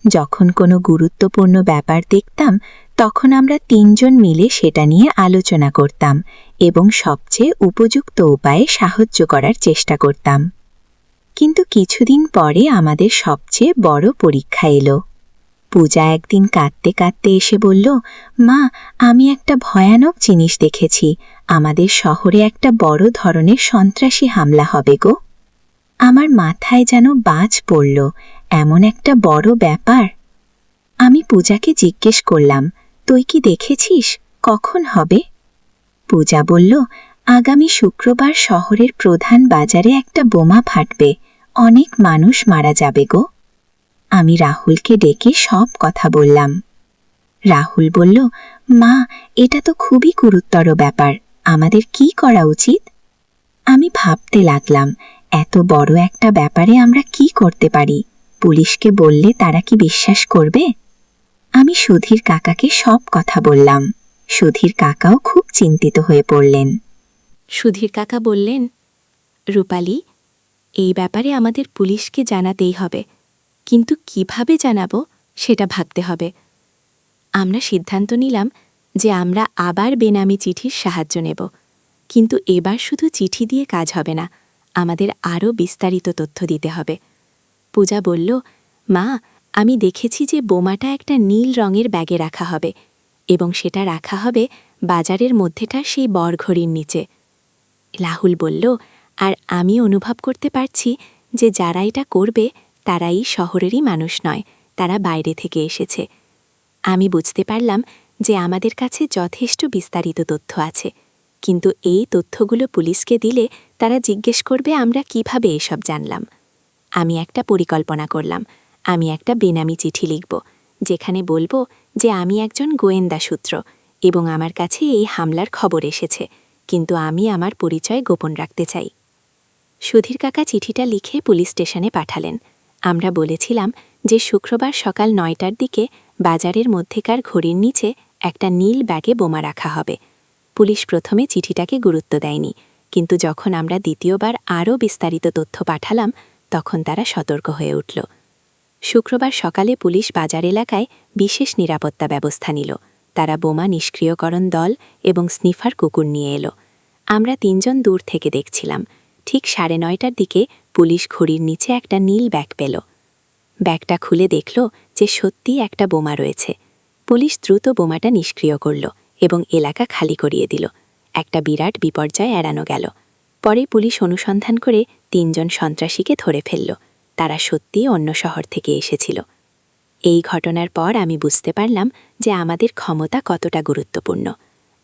A: যখন কোনো গুরুত্বপূর্ণ ব্যাপার দেখতাম, তখন আমরা 3 জন মিলে সেটা নিয়ে আলোচনা করতাম এবং সবচেয়ে উপযুক্ত উপায়ে সাহায্য করার চেষ্টা করতাম। কিন্তু কিছুদিন পরে আমাদের সবচেয়ে বড় পরীক্ষা এলো। পূজা একদিন কাঁদতে কাঁদতে এসে বলল, মা, আমি একটা ভয়ানক জিনিস দেখেছি। আমাদের শহরে একটা বড় ধরনের সন্ত্রাসী হামলা হবে গো। আমার মাথায় যেন বাজ পড়ল। এমন একটা বড় ব্যাপার। আমি পূজাকে জিজ্ঞেস করলাম, তুই কি দেখেছিস? কখন হবে? পূজা বলল, আগামী শুক্রবার শহরের প্রধান বাজারে একটা বোমা ফাটবে। অনেক মানুষ মারা যাবে গো। আমি রাহুলকে ডেকে সব কথা বললাম। রাহুল বলল, মা, এটা তো খুবই গুরুতর ব্যাপার। আমাদের কি করা উচিত? আমি ভাবতে লাগলাম, এত বড় একটা ব্যাপারে আমরা কি করতে পারি?
B: পুলিশকে বললে তারা কি বিশ্বাস করবে? আমি সুধীর কাকাকে সব কথা বললাম। সুধীর কাকাও খুব চিন্তিত হয়ে পড়লেন।
A: সুধীর কাকা বললেন, রূপালী, এই ব্যাপারে আমাদের পুলিশকে জানাতেই হবে, কিন্তু কিভাবে জানাবো সেটা ভাবতে হবে। আমরা সিদ্ধান্ত নিলাম যে আমরা আবার বেনামি চিঠির সাহায্য নেব, কিন্তু এবার শুধু চিঠি দিয়ে কাজ হবে না, আমাদের আরও বিস্তারিত তথ্য দিতে হবে। পূজা বলল, মা, আমি দেখেছি যে বোমাটা একটা নীল রঙের ব্যাগে রাখা হবে এবং সেটা রাখা হবে বাজারের মধ্যেটার সেই বরঘড়ির নিচে। রাহুল বলল, আর আমি অনুভব করতে পারছি যে যারা এটা করবে তারাই শহরেরই মানুষ নয়, তারা বাইরে থেকে এসেছে। আমি বুঝতে পারলাম যে আমাদের কাছে যথেষ্ট বিস্তারিত তথ্য আছে, কিন্তু এই তথ্যগুলো পুলিশকে দিলে তারা জিজ্ঞেস করবে আমরা কিভাবে এসব জানলাম। আমি একটা পরিকল্পনা করলাম। আমি একটা বেনামি চিঠি লিখব, যেখানে বলবো যে আমি একজন গোয়েন্দা সূত্র এবং আমার কাছে এই হামলার খবর এসেছে, কিন্তু আমি আমার পরিচয় গোপন রাখতে চাই। সুধীর কাকা চিঠিটা লিখে পুলিশ স্টেশনে পাঠালেন। আমরা বলেছিলাম যে শুক্রবার সকাল ৯টার দিকে বাজারের মধ্যেকার ঘড়ির নিচে একটা নীল ব্যাগে বোমা রাখা হবে। পুলিশ প্রথমে চিঠিটাকে গুরুত্ব দেয়নি, কিন্তু যখন আমরা দ্বিতীয়বার আরও বিস্তারিত তথ্য পাঠালাম তখন তারা সতর্ক হয়ে উঠল। শুক্রবার সকালে পুলিশ বাজার এলাকায় বিশেষ নিরাপত্তা ব্যবস্থা নিল। তারা বোমা নিষ্ক্রিয়করণ দল এবং স্নিফার কুকুর নিয়ে এলো। আমরা ৩ জন দূর থেকে দেখছিলাম। ঠিক ৯:৩০টার দিকে পুলিশ ঘড়ির নিচে একটা নীল ব্যাগ পেল। ব্যাগটা খুলে দেখল যে সত্যিই একটা বোমা রয়েছে। পুলিশ দ্রুত বোমাটা নিষ্ক্রিয় করল এবং এলাকা খালি করিয়ে দিল। একটা বিরাট বিপর্যয় এড়ানো গেল। পরে পুলিশ অনুসন্ধান করে ৩ জন সন্ত্রাসীকে ধরে ফেলল। তারা সত্যিই অন্য শহর থেকে এসেছিল। এই ঘটনার পর আমি বুঝতে পারলাম যে আমাদের ক্ষমতা কতটা গুরুত্বপূর্ণ।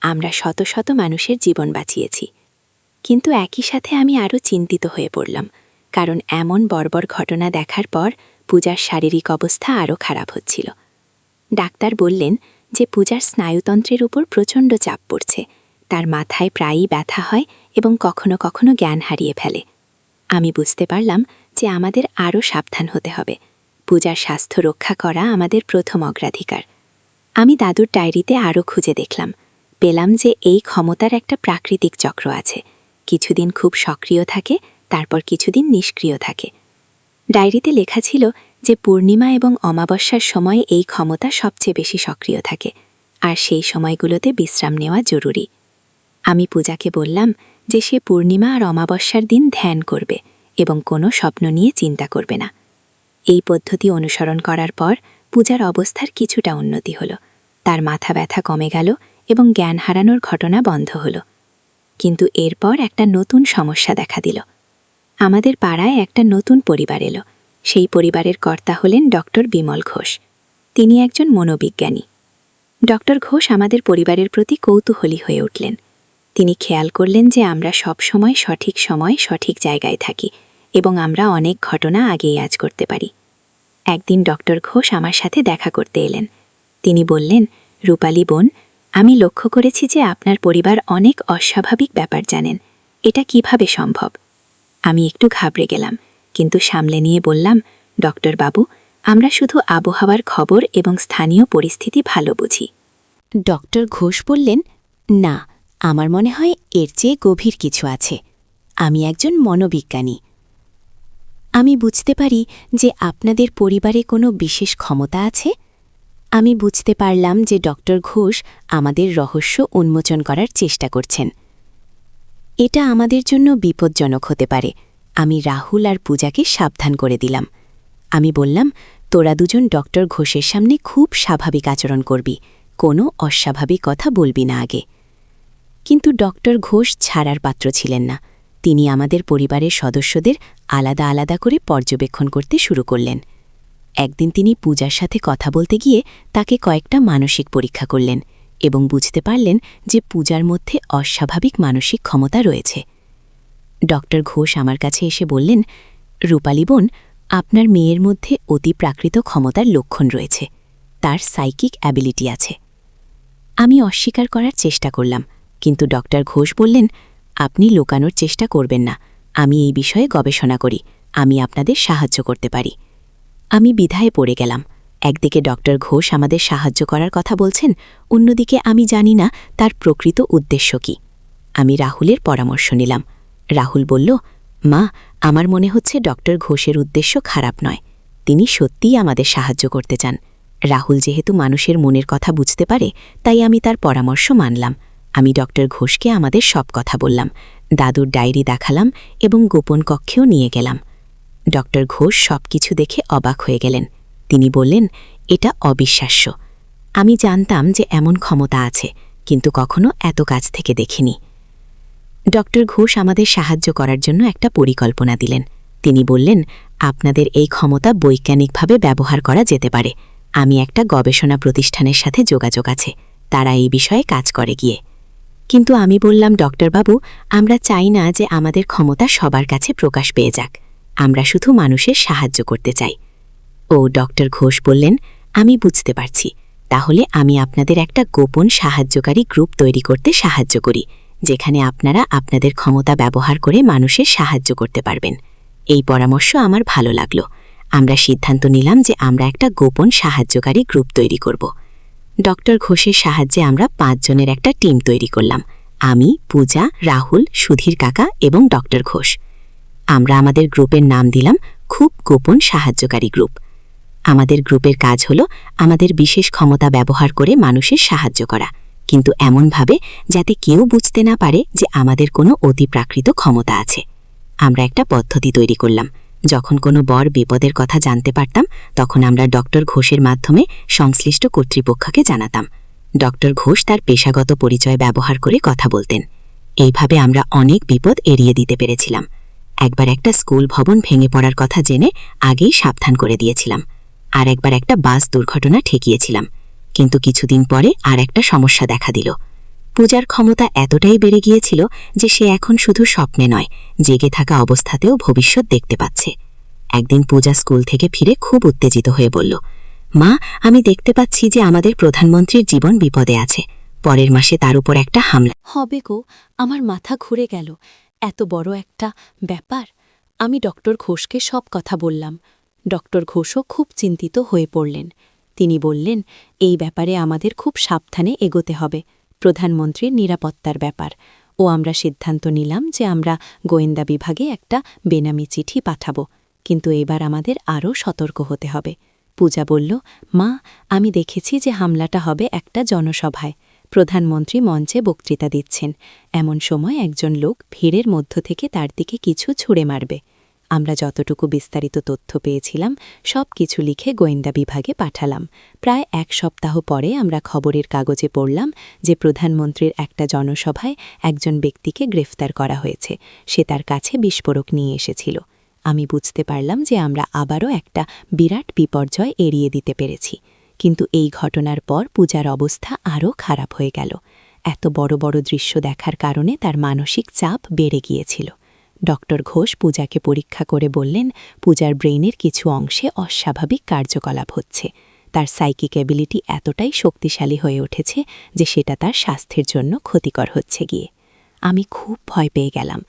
A: আমরা শত শত মানুষের জীবন বাঁচিয়েছি। কিন্তু একই সাথে আমি আরও চিন্তিত হয়ে পড়লাম, কারণ এমন বর্বর ঘটনা দেখার পর পূজার শারীরিক অবস্থা আরও খারাপ হচ্ছিল। ডাক্তার বললেন যে পূজার স্নায়ুতন্ত্রের উপর প্রচণ্ড চাপ পড়ছে। তার মাথায় প্রায়ই ব্যথা হয় এবং কখনো কখনো জ্ঞান হারিয়ে ফেলে। আমি বুঝতে পারলাম যে আমাদের আরও সাবধান হতে হবে। পূজার স্বাস্থ্য রক্ষা করা আমাদের প্রথম অগ্রাধিকার। আমি দাদুর ডায়েরিতে আরও খুঁজে দেখলাম। পেলাম যে এই ক্ষমতার একটা প্রাকৃতিক চক্র আছে। কিছুদিন খুব সক্রিয় থাকে, তারপর কিছুদিন নিষ্ক্রিয় থাকে। ডায়েরিতে লেখা ছিল যে পূর্ণিমা এবং অমাবস্যার সময় এই ক্ষমতা সবচেয়ে বেশি সক্রিয় থাকে, আর সেই সময়গুলোতে বিশ্রাম নেওয়া জরুরি। আমি পূজাকে বললাম যে সে পূর্ণিমা আর অমাবস্যার দিন ধ্যান করবে এবং কোনো স্বপ্ন নিয়ে চিন্তা করবে না। এই পদ্ধতি অনুসরণ করার পর পূজার অবস্থার কিছুটা উন্নতি হল। তার মাথা ব্যথা কমে গেল এবং জ্ঞান হারানোর ঘটনা বন্ধ হল। কিন্তু এরপর একটা নতুন সমস্যা দেখা দিল। আমাদের পাড়ায় একটা নতুন পরিবার এলো। সেই পরিবারের কর্তা হলেন ডক্টর বিমল ঘোষ। তিনি একজন মনোবিজ্ঞানী। ডক্টর ঘোষ আমাদের পরিবারের প্রতি কৌতূহলী হয়ে উঠলেন। তিনি খেয়াল করলেন যে আমরা সব সময় সঠিক সময় সঠিক জায়গায় থাকি এবং আমরা অনেক ঘটনা আগেই আজ করতে পারি। একদিন ডক্টর ঘোষ আমার সাথে দেখা করতে এলেন। তিনি বললেন, রূপালী বোন, আমি লক্ষ্য করেছি যে আপনার পরিবার অনেক অস্বাভাবিক ব্যাপার জানেন। এটা কিভাবে সম্ভব? আমি একটু ঘাবড়ে গেলাম, কিন্তু সামলে নিয়ে বললাম, ডক্টর বাবু, আমরা শুধু আবহাওয়ার খবর এবং স্থানীয় পরিস্থিতি ভালো বুঝি। ডক্টর ঘোষ বললেন, না, আমার মনে হয় এর চেয়ে গভীর কিছু আছে। আমি একজন মনোবিজ্ঞানী। আমি বুঝতে পারি যে আপনাদের পরিবারে কোনো বিশেষ ক্ষমতা আছে। আমি বুঝতে পারলাম যে ডক্টর ঘোষ আমাদের রহস্য উন্মোচন করার চেষ্টা করছেন। এটা আমাদের জন্য বিপজ্জনক হতে পারে। আমি রাহুল আর পূজাকে সাবধান করে দিলাম। আমি বললাম, তোরা দুজন ডক্টর ঘোষের সামনে খুব স্বাভাবিক আচরণ করবি, কোনো অস্বাভাবিক কথা বলবি না আগে। কিন্তু ডক্টর ঘোষ ছাড়ার পাত্র ছিলেন না। তিনি আমাদের পরিবারের সদস্যদের আলাদা আলাদা করে পর্যবেক্ষণ করতে শুরু করলেন। একদিন তিনি পূজার সাথে কথা বলতে গিয়ে তাকে কয়েকটা মানসিক পরীক্ষা করলেন এবং বুঝতে পারলেন যে পূজার মধ্যে অস্বাভাবিক মানসিক ক্ষমতা রয়েছে। ডক্টর ঘোষ আমার কাছে এসে বললেন, রূপালী বোন, আপনার মেয়ের মধ্যে অতি প্রাকৃত ক্ষমতার লক্ষণ রয়েছে। তার সাইকিক অ্যাবিলিটি আছে। আমি অস্বীকার করার চেষ্টা করলাম, কিন্তু ডক্টর ঘোষ বললেন, আপনি লুকানোর চেষ্টা করবেন না। আমি এই বিষয়ে গবেষণা করি। আমি আপনাদের সাহায্য করতে পারি।
B: আমি দ্বিধায় পড়ে গেলাম। একদিকে ডক্টর ঘোষ আমাদের সাহায্য করার কথা বলছেন, অন্যদিকে আমি জানি না তার প্রকৃত উদ্দেশ্য কি। আমি রাহুলের পরামর্শ নিলাম। রাহুল বলল, মা, আমার মনে হচ্ছে ডক্টর ঘোষের উদ্দেশ্য খারাপ নয়। তিনি সত্যিই আমাদের সাহায্য করতে চান। রাহুল যেহেতু মানুষের মনের কথা বুঝতে পারে, তাই আমি তার পরামর্শ মানলাম। আমি ডক্টর ঘোষকে আমাদের সব কথা বললাম, দাদুর ডায়েরি দেখালাম এবং গোপন কক্ষেও নিয়ে গেলাম। ডক্টর ঘোষ সবকিছু দেখে অবাক হয়ে গেলেন। তিনি বললেন, এটা অবিশ্বাস্য। আমি জানতাম যে এমন ক্ষমতা আছে, কিন্তু কখনো এত কাছ থেকে দেখিনি। ডক্টর ঘোষ আমাদের সাহায্য করার জন্য একটা পরিকল্পনা দিলেন। তিনি বললেন, আপনাদের এই ক্ষমতা বৈজ্ঞানিকভাবে ব্যবহার করা যেতে পারে। আমি একটা গবেষণা প্রতিষ্ঠানের সাথে যোগাযোগ আছে, তারা এই বিষয়ে কাজ করে গিয়ে। কিন্তু আমি বললাম, ডক্টরবাবু, আমরা চাই না যে আমাদের ক্ষমতা সবার কাছে প্রকাশ পেয়ে যাক। আমরা শুধু মানুষের সাহায্য করতে চাই। ডক্টর ঘোষ বললেন, আমি বুঝতে পারছি। তাহলে আমি আপনাদের একটা গোপন সাহায্যকারী গ্রুপ তৈরি করতে সাহায্য করি, যেখানে আপনারা আপনাদের ক্ষমতা ব্যবহার করে মানুষের সাহায্য করতে পারবেন। এই পরামর্শ আমার ভালো লাগলো। আমরা সিদ্ধান্ত নিলাম যে আমরা একটা গোপন সাহায্যকারী গ্রুপ তৈরি করব। ডক্টর ঘোষের সাহায্যে আমরা 5 জনের একটা টিম তৈরি করলাম। আমি, পূজা, রাহুল, সুধীর কাকা এবং ডক্টর ঘোষ। আমরা আমাদের গ্রুপের নাম দিলাম খুব গোপন সাহায্যকারী গ্রুপ। আমাদের গ্রুপের কাজ হলো আমাদের বিশেষ ক্ষমতা ব্যবহার করে মানুষের সাহায্য করা, কিন্তু এমনভাবে যাতে কেউ বুঝতে না পারে যে আমাদের কোনো অতিপ্রাকৃত ক্ষমতা আছে। আমরা একটা পদ্ধতি তৈরি করলাম। যখন কোনো বড় বিপদের কথা জানতে পারতাম, তখন আমরা ডক্টর ঘোষের মাধ্যমে সংশ্লিষ্ট কর্তৃপক্ষকে জানাতাম। ডক্টর ঘোষ তার পেশাগত পরিচয় ব্যবহার করে কথা বলতেন। এইভাবে আমরা অনেক বিপদ এড়িয়ে দিতে পেরেছিলাম। একবার একটা স্কুল ভবন ভেঙে পড়ার কথা জেনে আগেই সাবধান করে দিয়েছিলাম। আর একবার একটা বাস দুর্ঘটনা ঠেকিয়েছিলাম। কিন্তু কিছুদিন পরে আর একটা সমস্যা দেখা দিল। পূজার ক্ষমতা এতটাই বেড়ে গিয়েছিল যে সে এখন শুধু স্বপ্নে নয়, জেগে থাকা অবস্থাতেও ভবিষ্যৎ দেখতে পাচ্ছে। একদিন পূজা স্কুল থেকে ফিরে খুব উত্তেজিত হয়ে বলল, মা, আমি দেখতে পাচ্ছি যে আমাদের প্রধানমন্ত্রীর জীবন বিপদে আছে। পরের মাসে তার উপর একটা হামলা
A: হবে গো। আমার মাথা ঘুরে গেল। এত বড় একটা ব্যাপার। আমি ডক্টর ঘোষকে সব কথা বললাম। ডক্টর ঘোষও খুব চিন্তিত হয়ে পড়লেন। তিনি বললেন, এই ব্যাপারে আমাদের খুব সাবধানে এগোতে হবে। প্রধানমন্ত্রীর নিরাপত্তার ব্যাপার। আমরা সিদ্ধান্ত নিলাম যে আমরা গোয়েন্দা বিভাগে একটা বেনামি চিঠি পাঠাব। কিন্তু এবার আমাদের আরও সতর্ক হতে হবে। পূজা বলল, মা, আমি দেখেছি যে হামলাটা হবে একটা জনসভায়। প্রধানমন্ত্রী মঞ্চে বক্তৃতা দিচ্ছেন। এমন সময় একজন লোক ভিড়ের মধ্য থেকে তার দিকে কিছু ছুঁড়ে মারবে। আমরা যতটুকু বিস্তারিত তথ্য পেয়েছিলাম সব কিছু লিখে গোয়েন্দা বিভাগে পাঠালাম। প্রায় 1 সপ্তাহ পরে আমরা খবরের কাগজে পড়লাম যে প্রধানমন্ত্রীর একটা জনসভায় একজন ব্যক্তিকে গ্রেফতার করা হয়েছে। সে তার কাছে বিস্ফোরক নিয়ে এসেছিল। আমি বুঝতে পারলাম যে আমরা আবারও একটা বিরাট বিপর্যয় এড়িয়ে দিতে পেরেছি। কিন্তু এই ঘটনার পর পূজার অবস্থা আরও খারাপ হয়ে গেল। এত বড় বড় দৃশ্য দেখার কারণে তার মানসিক চাপ বেড়ে গিয়েছিল। ডক্টর ঘোষ পূজাকে পরীক্ষা করে বললেন, পূজার ব্রেইনের কিছু অংশে অস্বাভাবিক কার্যকলাপ হচ্ছে। তার সাইকিক এবিলিটি এতটাই শক্তিশালী হয়ে উঠেছে যে সেটা তার স্বাস্থ্যের জন্য ক্ষতিকর হচ্ছে গিয়ে। আমি খুব ভয় পেয়ে গেলাম।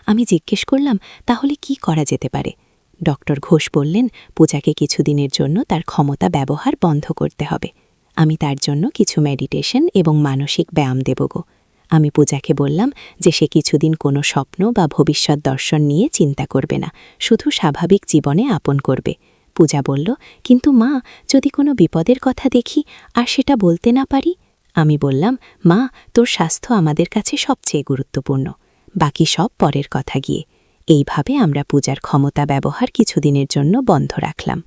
A: আমি জিজ্ঞেস করলাম, তাহলে কি করা যেতে পারে? ডক্টর ঘোষ বললেন, পূজাকে কিছুদিনের জন্য তার ক্ষমতা ব্যবহার বন্ধ করতে হবে। আমি তার জন্য কিছু মেডিটেশন এবং মানসিক ব্যায়াম দেব গো। আমি পূজাকে বললাম যে সে কিছুদিন কোনো স্বপ্ন বা ভবিষ্যৎ দর্শন নিয়ে চিন্তা করবে না, শুধু স্বাভাবিক জীবনে আপন করবে। পূজা বলল, কিন্তু মা, যদি কোনো বিপদের কথা দেখি আর সেটা বলতে না পারি? আমি বললাম, মা, তোর স্বাস্থ্য আমাদের কাছে সবচেয়ে গুরুত্বপূর্ণ। বাকি সব পরের কথা গিয়ে। এইভাবে আমরা পূজার ক্ষমতা ব্যবহার কিছুদিনের জন্য বন্ধ রাখলাম।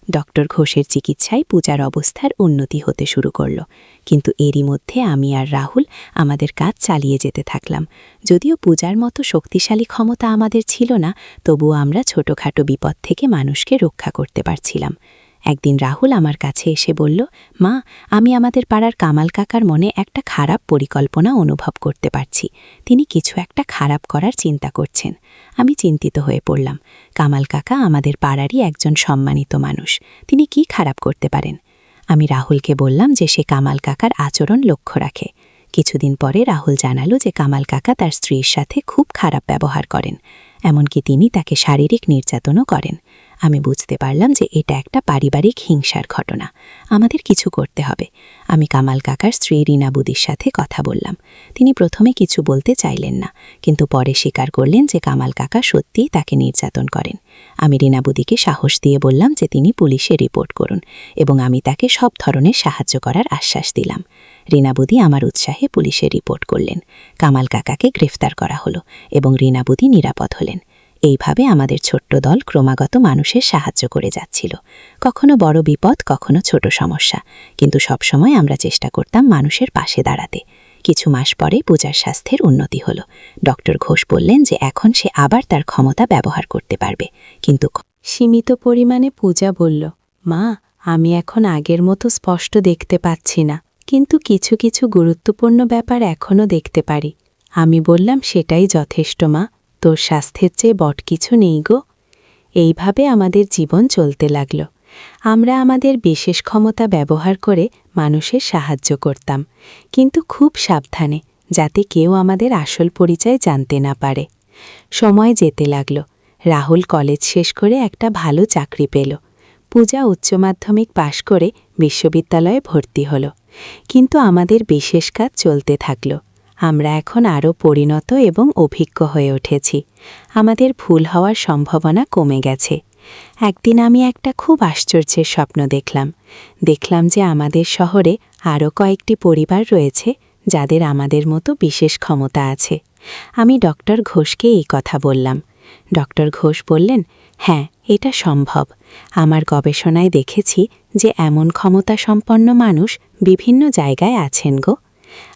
A: ডক্টর ঘোষের চিকিৎসায় পূজার অবস্থার উন্নতি হতে শুরু করল। কিন্তু এরই মধ্যে আমি আর রাহুল আমাদের কাজ চালিয়ে যেতে থাকলাম। যদিও পূজার মতো শক্তিশালী ক্ষমতা আমাদের ছিল না, তবুও আমরা ছোটখাটো বিপদ থেকে মানুষকে রক্ষা করতে পারছিলাম। একদিন রাহুল আমার কাছে এসে বলল, মা, আমি আমাদের পাড়ার কামাল কাকার মনে একটা খারাপ পরিকল্পনা অনুভব করতে পারছি। তিনি কিছু একটা খারাপ করার চিন্তা করছেন। আমি চিন্তিত হয়ে পড়লাম। কামাল কাকা আমাদের পাড়ারই একজন সম্মানিত মানুষ। তিনি কি খারাপ করতে পারেন? আমি রাহুলকে বললাম যে সে কামাল কাকার আচরণ লক্ষ্য রাখে। কিছুদিন পরে রাহুল জানালো যে কামাল কাকা তার স্ত্রীর সাথে খুব খারাপ ব্যবহার করেন। এমনকি তিনি তাকে শারীরিক নির্যাতনও করেন।
B: আমি বুঝতে পারলাম যে এটা একটা পারিবারিক হিংসার ঘটনা। আমাদের কিছু করতে হবে। আমি কামাল কাকার স্ত্রী রিনা বুদির সাথে কথা বললাম। তিনি প্রথমে কিছু বলতে চাইলেন না, কিন্তু পরে স্বীকার করলেন যে কামাল কাকা সত্যিই তাকে নির্যাতন করেন। আমি রিনা বুদিকে সাহস দিয়ে বললাম যে তিনি পুলিশে রিপোর্ট করুন এবং আমি তাকে সব ধরনের সাহায্য করার আশ্বাস দিলাম। রিনা বুদি আমার উৎসাহে পুলিশে রিপোর্ট করলেন। কামাল কাকাকে গ্রেফতার করা হলো এবং রিনা বুদি নিরাপদ হলেন। এইভাবে আমাদের ছোট্ট দল ক্রমাগত মানুষের সাহায্য করে যাচ্ছিল। কখনো বড় বিপদ, কখনো ছোট সমস্যা, কিন্তু সবসময় আমরা চেষ্টা করতাম মানুষের পাশে দাঁড়াতে। কিছু মাস পরে পূজার স্বাস্থ্যের উন্নতি হলো। ডক্টর ঘোষ বললেন যে এখন সে আবার তার ক্ষমতা ব্যবহার করতে পারবে, কিন্তু
A: সীমিত পরিমাণে। পূজা বলল, মা, আমি এখন আগের মতো স্পষ্ট দেখতে পাচ্ছি না, কিন্তু কিছু কিছু গুরুত্বপূর্ণ ব্যাপার এখনও দেখতে পারি। আমি বললাম, সেটাই যথেষ্ট মা, তোর স্বাস্থ্যের চেয়ে বট কিছু নেই গো। এইভাবে আমাদের জীবন চলতে লাগল। আমরা আমাদের বিশেষ ক্ষমতা ব্যবহার করে মানুষের সাহায্য করতাম, কিন্তু খুব সাবধানে, যাতে কেউ আমাদের আসল পরিচয় জানতে না পারে। সময় যেতে লাগল। রাহুল কলেজ শেষ করে একটা ভালো চাকরি পেল। পূজা উচ্চ মাধ্যমিক পাশ করে বিশ্ববিদ্যালয়ে ভর্তি হল। কিন্তু আমাদের বিশেষ কাজ চলতে থাকল। আমরা এখন আরও পরিণত এবং অভিজ্ঞ হয়ে উঠেছি। আমাদের ভুল হওয়ার সম্ভাবনা কমে গেছে। একদিন আমি একটা খুব আশ্চর্যের স্বপ্ন দেখলাম যে আমাদের শহরে আরও কয়েকটি পরিবার রয়েছে যাদের আমাদের মতো বিশেষ ক্ষমতা আছে। আমি ডক্টর ঘোষকে এই কথা বললাম। ডক্টর ঘোষ বললেন, হ্যাঁ, এটা সম্ভব। আমার গবেষণায় দেখেছি যে এমন ক্ষমতা সম্পন্ন মানুষ বিভিন্ন জায়গায় আছেন গো।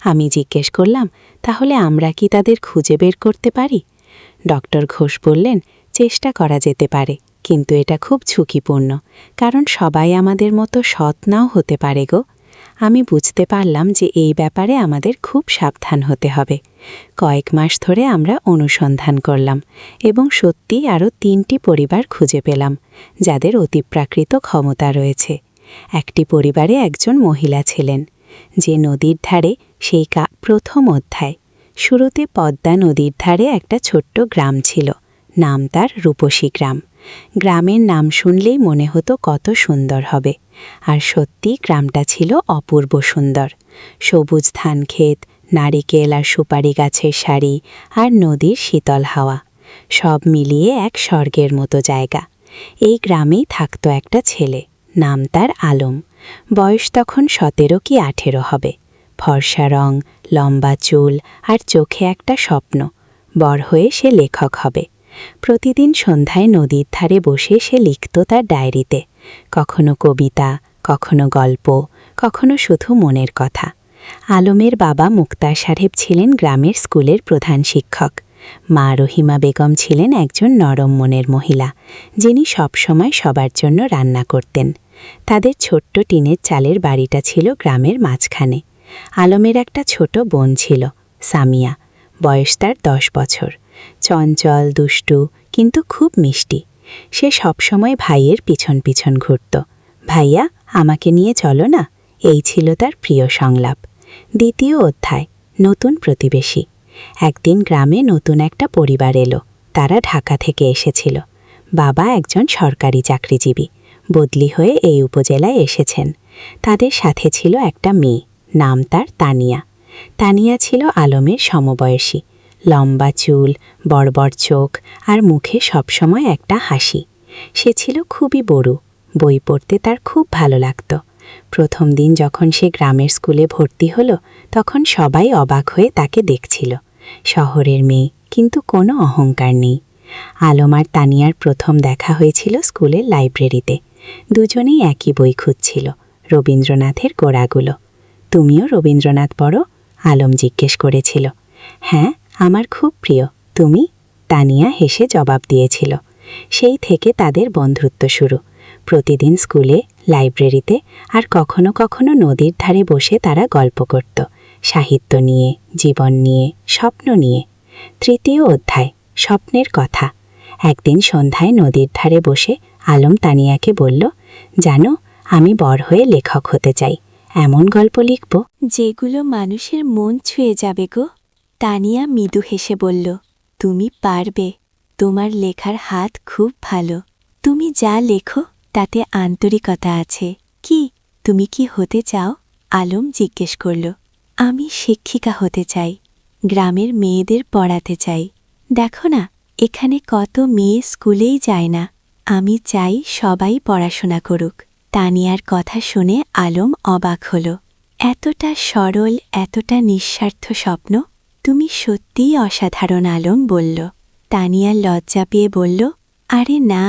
A: আমি জিজ্ঞেস করলাম, তাহলে আমরা কি তাদের খুঁজে বের করতে পারি? ডক্টর ঘোষ বললেন, চেষ্টা করা যেতে পারে, কিন্তু এটা খুব ঝুঁকিপূর্ণ, কারণ সবাই আমাদের মতো সৎ নাও হতে পারে গো। আমি বুঝতে পারলাম যে এই ব্যাপারে আমাদের খুব সাবধান হতে হবে। কয়েক মাস ধরে আমরা অনুসন্ধান করলাম এবং সত্যিই আরও 3টি পরিবার খুঁজে পেলাম যাদের অতিপ্রাকৃত ক্ষমতা রয়েছে। একটি পরিবারে একজন মহিলা ছিলেন, যে নদীর ধারে, সেই প্রথম অধ্যায়। শুরুতে পদ্মা নদীর ধারে একটা ছোট্ট গ্রাম ছিল, নাম তার রূপসী গ্রাম। গ্রামের নাম শুনলেই মনে হতো কত সুন্দর হবে, আর সত্যি গ্রামটা ছিল অপূর্ব সুন্দর। সবুজ ধানক্ষেত, নারিকেল আর সুপারি গাছের সারি, আর নদীর শীতল হাওয়া, সব মিলিয়ে এক স্বর্গের মতো জায়গা। এই গ্রামেই থাকত একটা ছেলে, নাম তার আলম। বয়স তখন 17 কি 18 হবে। ফর্সা রং, লম্বা চুল আর চোখে একটা স্বপ্ন, বড় হয়ে সে লেখক হবে। প্রতিদিন সন্ধ্যায় নদীর ধারে বসে সে লিখত তার ডায়েরিতে, কখনো কবিতা, কখনো গল্প, কখনো শুধু মনের কথা। আলমের বাবা মুক্তার সাহেব ছিলেন গ্রামের স্কুলের প্রধান শিক্ষক। মা রহিমা বেগম ছিলেন একজন নরম মনের মহিলা, যিনি সবসময় সবার জন্য রান্না করতেন। তাদের ছোট্ট টিনের চালের বাড়িটা ছিল গ্রামের মাঝখানে। আলমের একটা ছোট বোন ছিল, সামিয়া। বয়স তার 10 বছর। চঞ্চল, দুষ্টু, কিন্তু খুব মিষ্টি। সে সবসময় ভাইয়ের পিছন পিছন ঘুরত। ভাইয়া, আমাকে নিয়ে চলো না, এই ছিল তার প্রিয় সংলাপ। দ্বিতীয় অধ্যায়, নতুন প্রতিবেশী। একদিন গ্রামে নতুন একটা পরিবার এলো। তারা ঢাকা থেকে এসেছিল। বাবা একজন সরকারি চাকরিজীবী, বদলি হয়ে এই উপজেলায় এসেছেন। তাদের সাথে ছিল একটা মেয়ে, নাম তার তানিয়া। তানিয়া ছিল আলমের সমবয়সী, লম্বা চুল, বড় চোখ, আর মুখে সবসময় একটা হাসি। সে ছিল খুবই বড়ু, বই পড়তে তার খুব ভালো লাগত। প্রথম দিন যখন সে গ্রামের স্কুলে ভর্তি হলো, তখন সবাই অবাক হয়ে তাকে দেখছিল। শহরের মেয়ে, কিন্তু কোনো অহংকার নেই। আলম আর তানিয়ার প্রথম দেখা হয়েছিল স্কুলের লাইব্রেরিতে। দুজনেই একই বই খুঁজছিল, রবীন্দ্রনাথের গোড়াগুলো। তুমিও রবীন্দ্রনাথ পড়ো? আলম জিজ্ঞেস করেছিল। হ্যাঁ, আমার খুব প্রিয়। তুমি? তানিয়া হেসে জবাব দিয়েছিল। সেই থেকে তাদের বন্ধুত্ব শুরু। প্রতিদিন স্কুলে, লাইব্রেরিতে, আর কখনো কখনো নদীর ধারে বসে তারা গল্প করত, সাহিত্য নিয়ে, জীবন নিয়ে, স্বপ্ন নিয়ে। তৃতীয় অধ্যায়, স্বপ্নের কথা। একদিন সন্ধ্যায় নদীর ধারে বসে আলম তানিয়াকে বলল, জানো, আমি বড় হয়ে লেখক হতে চাই। এমন গল্প লিখব যেগুলো মানুষের মন ছুঁয়ে যাবে গো। তানিয়া মৃদু হেসে বলল, তুমি পারবে, তোমার লেখার হাত খুব ভালো।
B: তুমি যা লেখো তাতে আন্তরিকতা আছে। কি তুমি কি হতে চাও? আলম জিজ্ঞেস করল। আমি শিক্ষিকা হতে চাই, গ্রামের মেয়েদের পড়াতে চাই। দেখো না, এখানে কত মেয়ে স্কুলেই যায় না। আমি চাই সবাই পড়াশোনা করুক। তানিয়ার কথা শুনে আলম অবাক হল। এতটা সরল, এতটা নিঃস্বার্থ স্বপ্ন! তুমি সত্যিই অসাধারণ, আলম বলল। তানিয়া লজ্জা পেয়ে বলল, আরে না,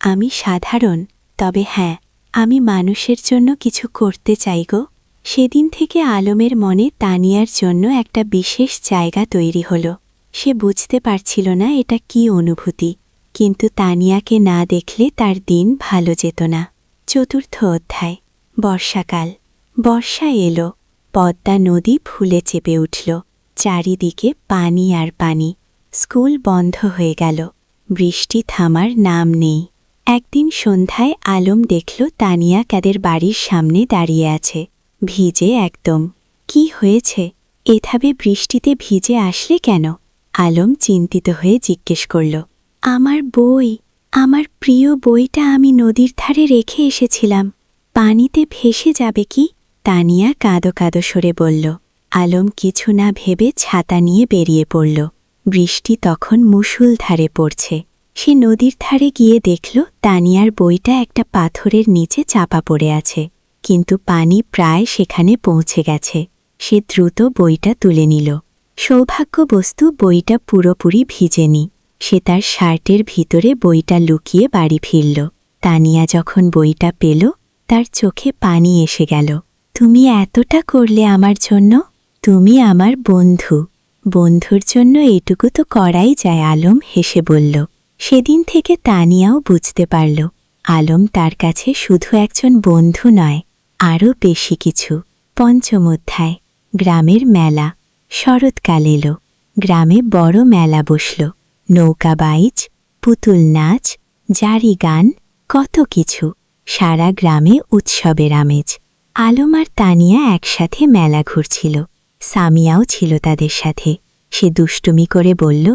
B: আমি সাধারণ, তবে হ্যাঁ, আমি মানুষের জন্য কিছু করতে চাই গো। সেদিন থেকে আলমের মনে তানিয়ার জন্য একটা বিশেষ জায়গা তৈরি হল। সে বুঝতে পারছিল না এটা কি অনুভূতি, কিন্তু তানিয়াকে না দেখলে তার দিন ভালো যেত না। চতুর্থ অধ্যায়। বর্ষাকাল। বর্ষা এলো। পদ্মা নদী ফুলে চেপে উঠল। চারিদিকে পানি আর পানি। স্কুল বন্ধ হয়ে গেল। বৃষ্টি থামার নাম নেই। একদিন সন্ধ্যায় আলম দেখল তানিয়া তাদের বাড়ির সামনে দাঁড়িয়ে আছে, ভিজে একদম। কি হয়েছে? এভাবে বৃষ্টিতে ভিজে আসলে কেন? আলম চিন্তিত হয়ে জিজ্ঞেস করল। আমার বই, আমার প্রিয় বইটা আমি নদীর ধারে রেখে এসেছিলাম। পানিতে ভেসে যাবে কি? তানিয়া কাঁদো কাঁদো সরে বলল। আলম কিছু না ভেবে ছাতা নিয়ে বেরিয়ে পড়ল। বৃষ্টি তখন মুষলধারে পড়ছে। সে নদীর ধারে গিয়ে দেখল তানিয়ার বইটা একটা পাথরের নিচে চাপা পড়ে আছে, কিন্তু পানি প্রায় সেখানে পৌঁছে গেছে। সে দ্রুত বইটা তুলে নিল। সৌভাগ্যবস্তু বইটা পুরোপুরি ভিজেনি। সে তার শার্টের ভিতরে বইটা লুকিয়ে বাড়ি ফিরল। তানিয়া যখন বইটা পেল, তার চোখে পানি এসে গেল। তুমি এতটা করলে আমার জন্য? তুমি আমার বন্ধু। বন্ধুর জন্য এটুকু তো করাই যায়, আলম হেসে বলল। সেদিন থেকে তানিয়াও বুঝতে পারল আলম তার কাছে শুধু একজন বন্ধু নয়, আরও বেশি কিছু। পঞ্চম অধ্যায়। গ্রামের মেলা। শরৎকাল এলো। গ্রামে বড় মেলা বসল। নৌকা বাইচ, পুতুল নাচ, জারি গান, কত কিছু। সারা গ্রামে উৎসবের আমেজ। আলম আর তানিয়া একসাথে মেলা ঘুরছিল। সামিয়াও ছিল তাদের সাথে। সে দুষ্টুমি করে বলল,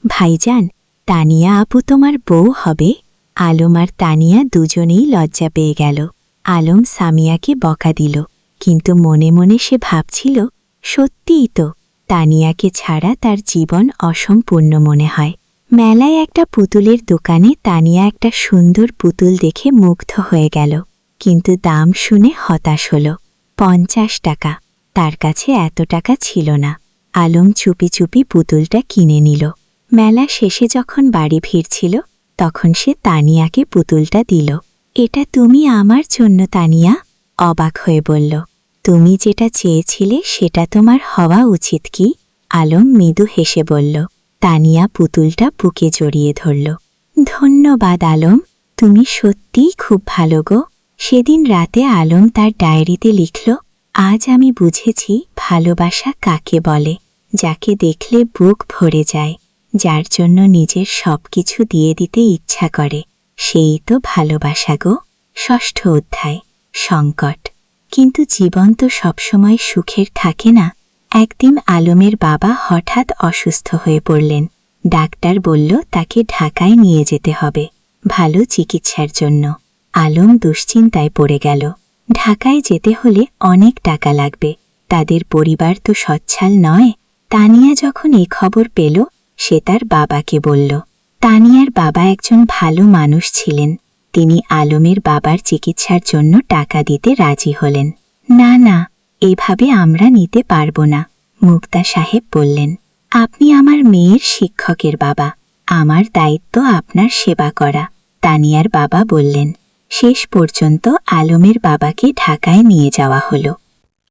B: ভাইজান, তানিয়া আপু তোমার বউ হবে? আলম আর তানিয়া দুজনেই লজ্জা পেয়ে গেল। আলম সামিয়াকে বকা দিল, কিন্তু মনে মনে সে ভাবছিল, সত্যিই তো, তানিয়াকে ছাড়া তার জীবন অসম্পূর্ণ মনে হয়। মেলায় একটা পুতুলের দোকানে তানিয়া একটা সুন্দর পুতুল দেখে মুগ্ধ হয়ে গেল, কিন্তু দাম শুনে হতাশ হল। 50 টাকা। তার কাছে এত টাকা ছিল না। আলম চুপি চুপি পুতুলটা কিনে নিল। মেলা শেষে যখন বাড়ি ফিরছিল, তখন সে তানিয়াকে পুতুলটা দিল। এটা তুমি আমার জন্য, তানিয়া, অবাক হয়ে বলল। তুমি যেটা চেয়েছিলে সেটা তোমার হওয়া উচিত কি? আলম মৃদু হেসে বলল। তানিয়া পুতুলটা বুকে জড়িয়ে ধরল। ধন্যবাদ আলম, তুমি সত্যিই খুব ভালো গো। সেদিন রাতে আলম তার ডায়েরিতে লিখল, আজ আমি বুঝেছি ভালোবাসা কাকে বলে, যাকে দেখলে বুক ভরে যায়, যার জন্য নিজের সবকিছু দিয়ে দিতে ইচ্ছা করে, সেই তো ভালোবাসা গো। ষষ্ঠ অধ্যায়। সংকট। কিন্তু জীবন তো সবসময় সুখের থাকে না। একদিন আলমের বাবা হঠাৎ অসুস্থ হয়ে পড়লেন। ডাক্তার বলল তাকে ঢাকায় নিয়ে যেতে হবে, ভালো চিকিৎসার জন্য। আলম দুশ্চিন্তায় পড়ে গেল। ঢাকায় যেতে হলে অনেক টাকা লাগবে, তাদের পরিবার তো সচ্ছল নয়। তানিয়া যখন এই খবর পেল, সে তার বাবাকে বলল। তানিয়ার বাবা একজন ভালো মানুষ ছিলেন। তিনি আলমের বাবার চিকিৎসার জন্য টাকা দিতে রাজি হলেন। না না, এভাবে আমরা নিতে পারব না, মুক্তা সাহেব বললেন। আপনি আমার মেয়ের শিক্ষকের বাবা, আমার দায়িত্ব আপনার সেবা করা, তানিয়ার বাবা বললেন। শেষ পর্যন্ত আলমের বাবাকে ঢাকায় নিয়ে যাওয়া হলো।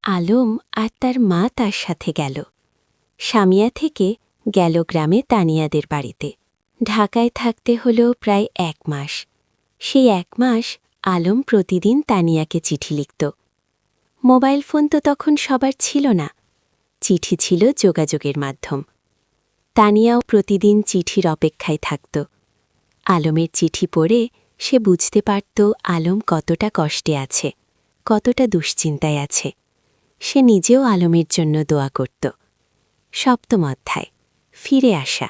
B: আলম আর তার মা তার সাথে গেল। সামিয়া থেকে গেল গ্রামে তানিয়াদের বাড়িতে। ঢাকায় থাকতে হলো প্রায় 1 মাস। সেই 1 মাস আলম প্রতিদিন তানিয়াকে চিঠি লিখত। মোবাইল ফোন তো তখন সবার ছিল না। চিঠি ছিল যোগাযোগের মাধ্যম। তানিয়াও প্রতিদিন চিঠির অপেক্ষায় থাকত। আলমের চিঠি পড়ে সে বুঝতে পারত আলম কতটা কষ্টে আছে, কতটা দুশ্চিন্তায় আছে। সে নিজেও আলমের জন্য দোয়া করত। সপ্তম অধ্যায়। ফিরে আসা।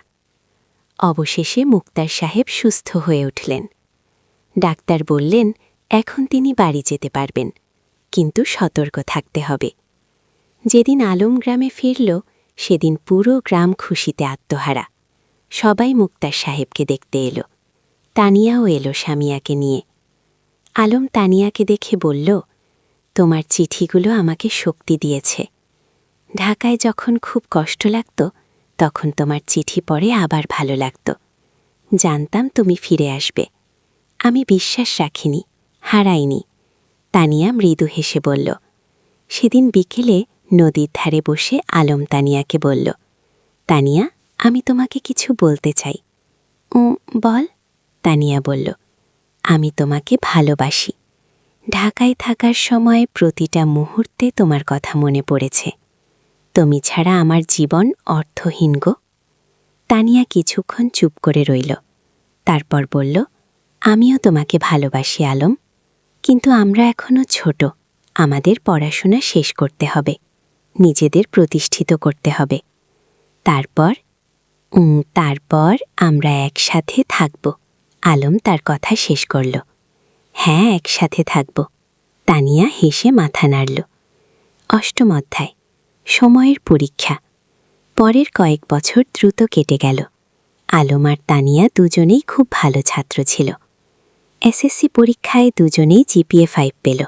B: অবশেষে মুক্তার সাহেব সুস্থ হয়ে উঠলেন। ডাক্তার বললেন এখন তিনি বাড়ি যেতে পারবেন, কিন্তু সতর্ক থাকতে হবে। যেদিন আলম গ্রামে ফিরল সেদিন পুরো গ্রাম খুশিতে আত্মহারা। সবাই মুক্তার সাহেবকে দেখতে এলো। তানিয়াও এলো সামিয়াকে নিয়ে। আলম তানিয়াকে দেখে বলল, তোমার চিঠিগুলো আমাকে শক্তি দিয়েছে। ঢাকায় যখন খুব কষ্ট লাগত তখন তোমার চিঠি পড়ে আবার ভালো লাগত। জানতাম তুমি ফিরে আসবে। আমি বিশ্বাস রাখিনি, হারাইনি। তানিয়া মৃদু হেসে বলল। সেদিন বিকেলে নদীর ধারে বসে আলম তানিয়াকে বলল, তানিয়া, আমি তোমাকে কিছু বলতে চাই। বল, তানিয়া বলল। আমি তোমাকে ভালোবাসি। ঢাকায় থাকার সময় প্রতিটা মুহূর্তে তোমার কথা মনে পড়েছে। তুমি ছাড়া আমার জীবন অর্থহীন গো। তানিয়া কিছুক্ষণ চুপ করে রইল। তারপর বলল, আমিও তোমাকে ভালোবাসি আলম, কিন্তু আমরা এখনো ছোট। আমাদের পড়াশোনা শেষ করতে হবে, নিজেদের প্রতিষ্ঠিত করতে হবে। তারপর আমরা একসাথে থাকব। আলম তার কথা শেষ করল। হ্যাঁ, একসাথে থাকব। তানিয়া হেসে মাথা নাড়ল। অষ্টম অধ্যায়, সময়ের পরীক্ষা। পরের কয়েক বছর দ্রুত কেটে গেল। আলম আর তানিয়া দুজনেই খুব ভালো ছাত্র ছিল। এসএসসি পরীক্ষায় দুজনেই জিপিএ 5 পেল।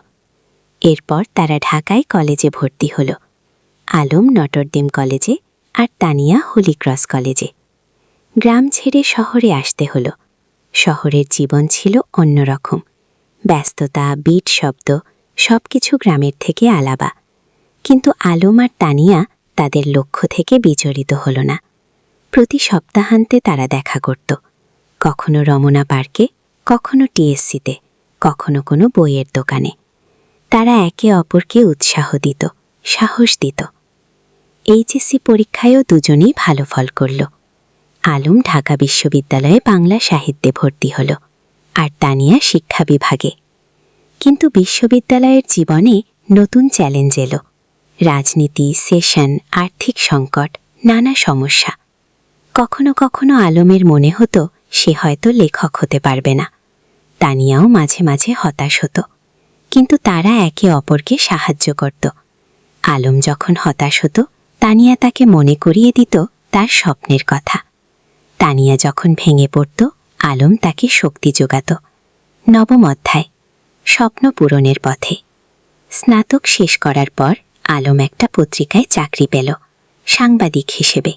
B: এরপর তারা ঢাকায় কলেজে ভর্তি হল। আলম নটরডেম কলেজে আর তানিয়া হলিক্রস কলেজে। গ্রাম ছেড়ে শহরে আসতে হল। শহরের জীবন ছিল অন্যরকম। ব্যস্ততা, বিট শব্দ, সবকিছু গ্রামের থেকে আলাদা। কিন্তু আলম আর তানিয়া তাদের লক্ষ্য থেকে বিচলিত হল না। প্রতি সপ্তাহান্তে তারা দেখা করত, কখনো রমনা পার্কে, কখনো টিএসসিতে, কখনো কোনো বইয়ের দোকানে। তারা একে অপরকে উৎসাহ দিত, সাহস দিত। এইচএসসি পরীক্ষায়ও দুজনেই ভালো ফল করল। আলম ঢাকা বিশ্ববিদ্যালয়ে বাংলা সাহিত্যে ভর্তি হল, আর তানিয়া শিক্ষা বিভাগে। কিন্তু বিশ্ববিদ্যালয়ের জীবনে নতুন চ্যালেঞ্জ এলো। রাজনীতি, সেশন, আর্থিক সংকট, নানা সমস্যা। কখনো কখনো আলমের মনে হতো সে হয়তো লেখক হতে পারবে না। তানিয়াও মাঝে মাঝে হতাশ হতো, কিন্তু তারা একে অপরকে সাহায্য করত। আলম যখন হতাশ হতো, তানিয়া তাকে মনে করিয়ে দিত তার স্বপ্নের কথা। তানিয়া যখন ভেঙে পড়ত, আলম তাকে শক্তি যোগাত। নবম অধ্যায়, স্বপ্ন পূরণের পথে। স্নাতক শেষ করার পর আলম একটা পত্রিকায় চাকরি পেল, সাংবাদিক হিসেবে।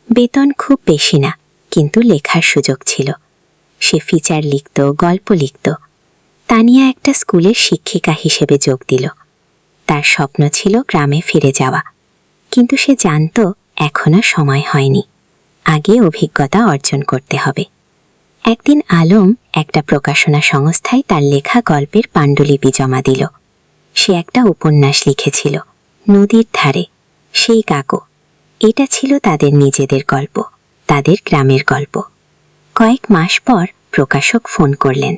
B: বেতন খুব বেশি না, কিন্তু লেখার সুযোগ ছিল। সে ফিচার লিখত, গল্প লিখত। তানিয়া একটা স্কুলের শিক্ষিকা হিসেবে যোগ দিল। তার স্বপ্ন ছিল গ্রামে ফিরে যাওয়া, কিন্তু সে জানত এখনো সময় হয়নি। আগে অভিজ্ঞতা অর্জন করতে হবে। একদিন আলম একটা প্রকাশনা সংস্থায় তার লেখা গল্পের পাণ্ডুলিপি জমা দিল। সে একটা উপন্যাস লিখেছিল, নদীর ধারে, সেই কাকু। এটা ছিল তাদের নিজেদের গল্প, তাদের গ্রামের গল্প। কয়েক মাস পর প্রকাশক ফোন করলেন,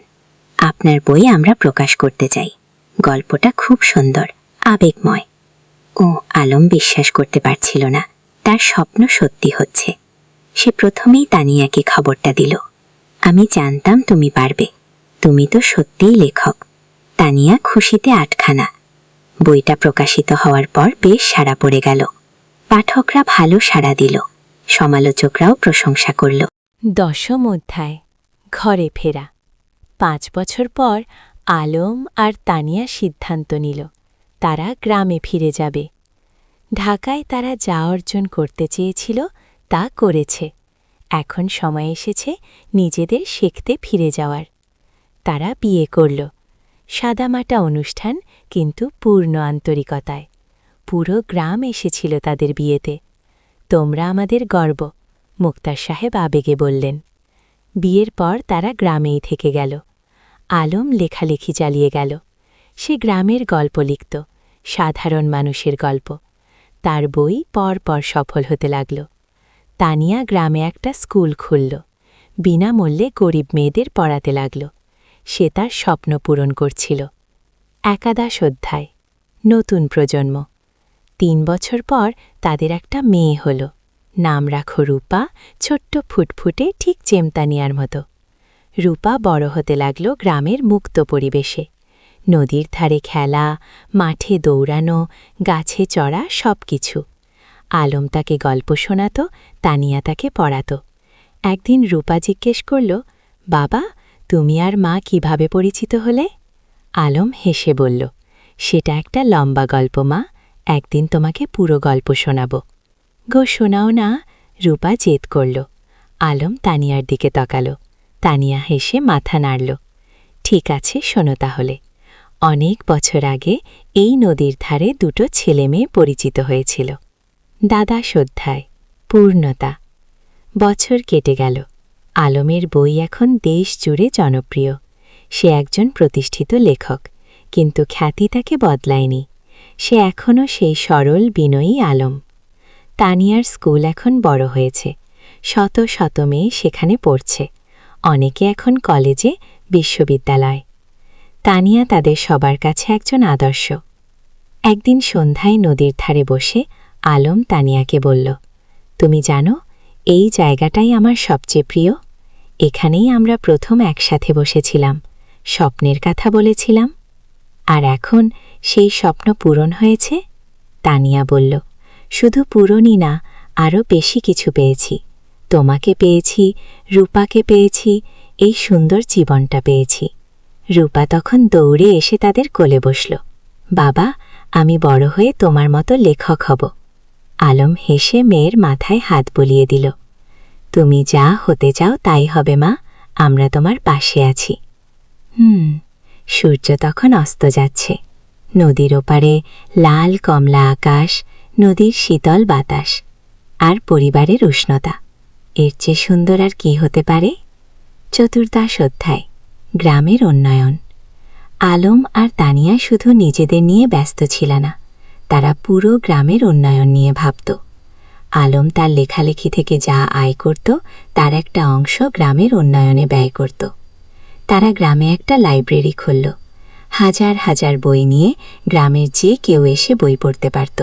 B: আপনার বই আমরা প্রকাশ করতে চাই। গল্পটা খুব সুন্দর, আবেগময়। আলম বিশ্বাস করতে পারছিল না, তার স্বপ্ন সত্যি হচ্ছে। সে প্রথমেই তানিয়াকে খবরটা দিল, আমি জানতাম তুমি পারবে, তুমি তো সত্যিই লেখক। তানিয়া খুশিতে আটখানা। বইটা প্রকাশিত হওয়ার পর বেশ সাড়া পড়ে গেল। পাঠকরা ভালো সাড়া দিল, সমালোচকরাও প্রশংসা করল।
A: দশম অধ্যায়, ঘরে ফেরা। 5 বছর পর আলম আর তানিয়া সিদ্ধান্ত নিল তারা গ্রামে ফিরে যাবে। ঢাকায় তারা যা অর্জন করতে চেয়েছিল তা করেছে। এখন সময় এসেছে নিজেদের শিখতে ফিরে যাওয়ার। তারা বিয়ে করল। সাদামাটা অনুষ্ঠান, কিন্তু পূর্ণ আন্তরিকতায়। পুরো গ্রাম এসেছিল তাদের বিয়েতে। তোমরা আমাদের গর্ব, মুক্তার সাহেব আবেগে বললেন। বিয়ের পর তারা গ্রামেই থেকে গেল। আলম লেখালেখি চালিয়ে গেল। সে গ্রামের গল্প লিখত, সাধারণ মানুষের গল্প। তার বই পর সফল হতে লাগল। তানিয়া গ্রামে একটা স্কুল খুলল, বিনামূল্যে গরিব মেয়েদের পড়াতে লাগল। সে তার স্বপ্ন পূরণ করছিল। একাদশ অধ্যায়, নতুন প্রজন্ম। 3 বছর পর তাদের একটা মেয়ে হল। নাম রাখো রূপা, ছোট্ট ফুটফুটে, ঠিক চেমতানিয়ার মতো।
B: রূপা বড় হতে লাগল গ্রামের মুক্ত পরিবেশে। নদীর ধারে খেলা, মাঠে দৌড়ানো, গাছে চড়া সবকিছু। আলম তাকে গল্প শোনাত, তানিয়া তাকে পড়াত। একদিন রূপা জিজ্ঞেস করল, বাবা, তুমি আর মা কিভাবে পরিচিত হলে? আলম হেসে বলল, সেটা একটা লম্বা গল্প মা, একদিন তোমাকে পুরো গল্প শোনাব। গো শোনাও না, রূপা জেদ করল। আলম তানিয়ার দিকে তাকাল। তানিয়া হেসে মাথা নাড়ল। ঠিক আছে, শোনো তাহলে। অনেক বছর আগে এই নদীর ধারে দুটো ছেলেমেয়ে পরিচিত হয়েছিল। দাদা অধ্যায়, পূর্ণতা। বছর কেটে গেল। আলমের বই এখন দেশ জুড়ে জনপ্রিয়। সে একজন প্রতিষ্ঠিত লেখক, কিন্তু খ্যাতি তাকে বদলায়নি। সে এখনও সেই সরল বিনয়ী আলম। তানিয়ার স্কুল এখন বড় হয়েছে, শত শত মেয়ে সেখানে পড়ছে। অনেকে এখন কলেজে, বিশ্ববিদ্যালয়। তানিয়া তাদের সবার কাছে একজন আদর্শ। একদিন সন্ধ্যায় নদীর ধারে বসে আলম তানিয়াকে বলল, তুমি জানো, এই জায়গাটাই আমার সবচেয়ে প্রিয়। এখানেই আমরা প্রথম একসাথে বসেছিলাম, স্বপ্নের কথা বলেছিলাম। আর এখন সেই স্বপ্ন পূরণ হয়েছে। তানিয়া বলল, শুধু পূরণই না, আরও বেশি কিছু পেয়েছি। তোমাকে পেয়েছি, রূপাকে পেয়েছি, এই সুন্দর জীবনটা পেয়েছি। রূপা তখন দৌড়ে এসে তাদের কোলে বসল। বাবা, আমি বড় হয়ে তোমার মতো লেখক হব। আলম হেসে মেয়ের মাথায় হাত বুলিয়ে দিল। তুমি যা হতে চাও তাই হবে মা, আমরা তোমার পাশে আছি। সূর্য তখন অস্ত যাচ্ছে। নদীর ওপারে লাল কমলা আকাশ, নদীর শীতল বাতাস, আর পরিবারের উষ্ণতা। এর চেয়ে সুন্দর আর কি হতে পারে? চতুর্দশ অধ্যায়, গ্রামের উন্নয়ন। আলম আর তানিয়া শুধু নিজেদের নিয়ে ব্যস্ত ছিল না, তারা পুরো গ্রামের উন্নয়ন নিয়ে ভাবত। আলম তার লেখালেখি থেকে যা আয় করত তার একটা অংশ গ্রামের উন্নয়নে ব্যয় করত। তারা গ্রামে একটা লাইব্রেরি খুলল। হাজার হাজার বই নিয়ে গ্রামের যে কেউ এসে বই পড়তে পারত।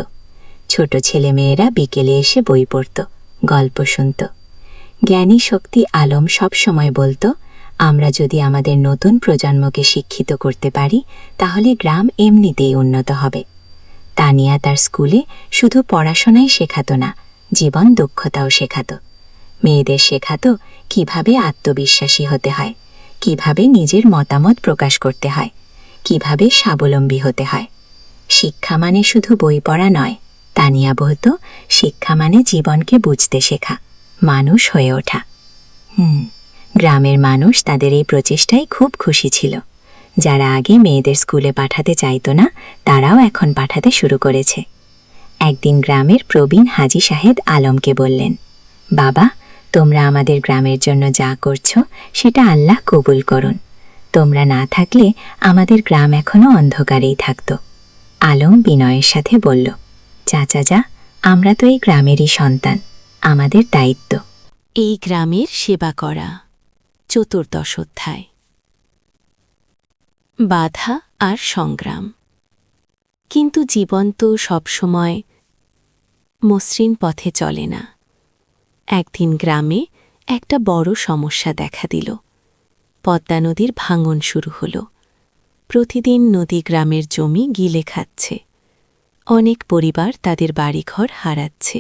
B: ছোট ছেলেমেয়েরা বিকেলে এসে বই পড়ত, গল্প শুনত। জ্ঞানী শক্তি আলম সব সময় বলতো, আমরা যদি আমাদের নতুন প্রজন্মকে শিক্ষিত করতে পারি তাহলে গ্রাম এমনিতেই উন্নত হবে। তানিয়া তার স্কুলে শুধু পড়াশোনাই শেখাতো না, জীবন দক্ষতাও শেখাতো। মেয়েদের শেখাতো কিভাবে আত্মবিশ্বাসী হতে হয়, কিভাবে নিজের মতামত প্রকাশ করতে হয়, কিভাবে স্বাবলম্বী হতে হয়। শিক্ষা মানে শুধু বই পড়া নয়, তানিয়া বলতো, শিক্ষা মানে জীবনকে বুঝতে শেখা, মানুষ হয়ে ওঠা। গ্রামের মানুষ তাদের এই প্রচেষ্টায় খুব খুশি ছিল। যারা আগে মেয়েদের স্কুলে পাঠাতে চাইতো না, তারাও এখন পাঠাতে শুরু করেছে। একদিন গ্রামের প্রবীণ হাজী সাহেব আলমকে বললেন, বাবা, তোমরা আমাদের গ্রামের জন্য যা করছো সেটা আল্লাহ কবুল করুন। তোমরা না থাকলে আমাদের গ্রাম এখনো অন্ধকারেই থাকত। আলম বিনয়ের সাথে বলল, চাচা যা, আমরা তো এই গ্রামেরই সন্তান, আমাদের দায়িত্ব
A: এই গ্রামের সেবা করা। চতুর্দশ অধ্যায়, বাধা আর সংগ্রাম। কিন্তু জীবন তো সবসময় মসৃণ পথে চলে না। একদিন গ্রামে একটা বড় সমস্যা দেখা দিল। পদ্মা নদীর ভাঙন শুরু হল। প্রতিদিন নদী গ্রামের জমি গিলে খাচ্ছে। অনেক পরিবার তাদের বাড়িঘর হারাচ্ছে।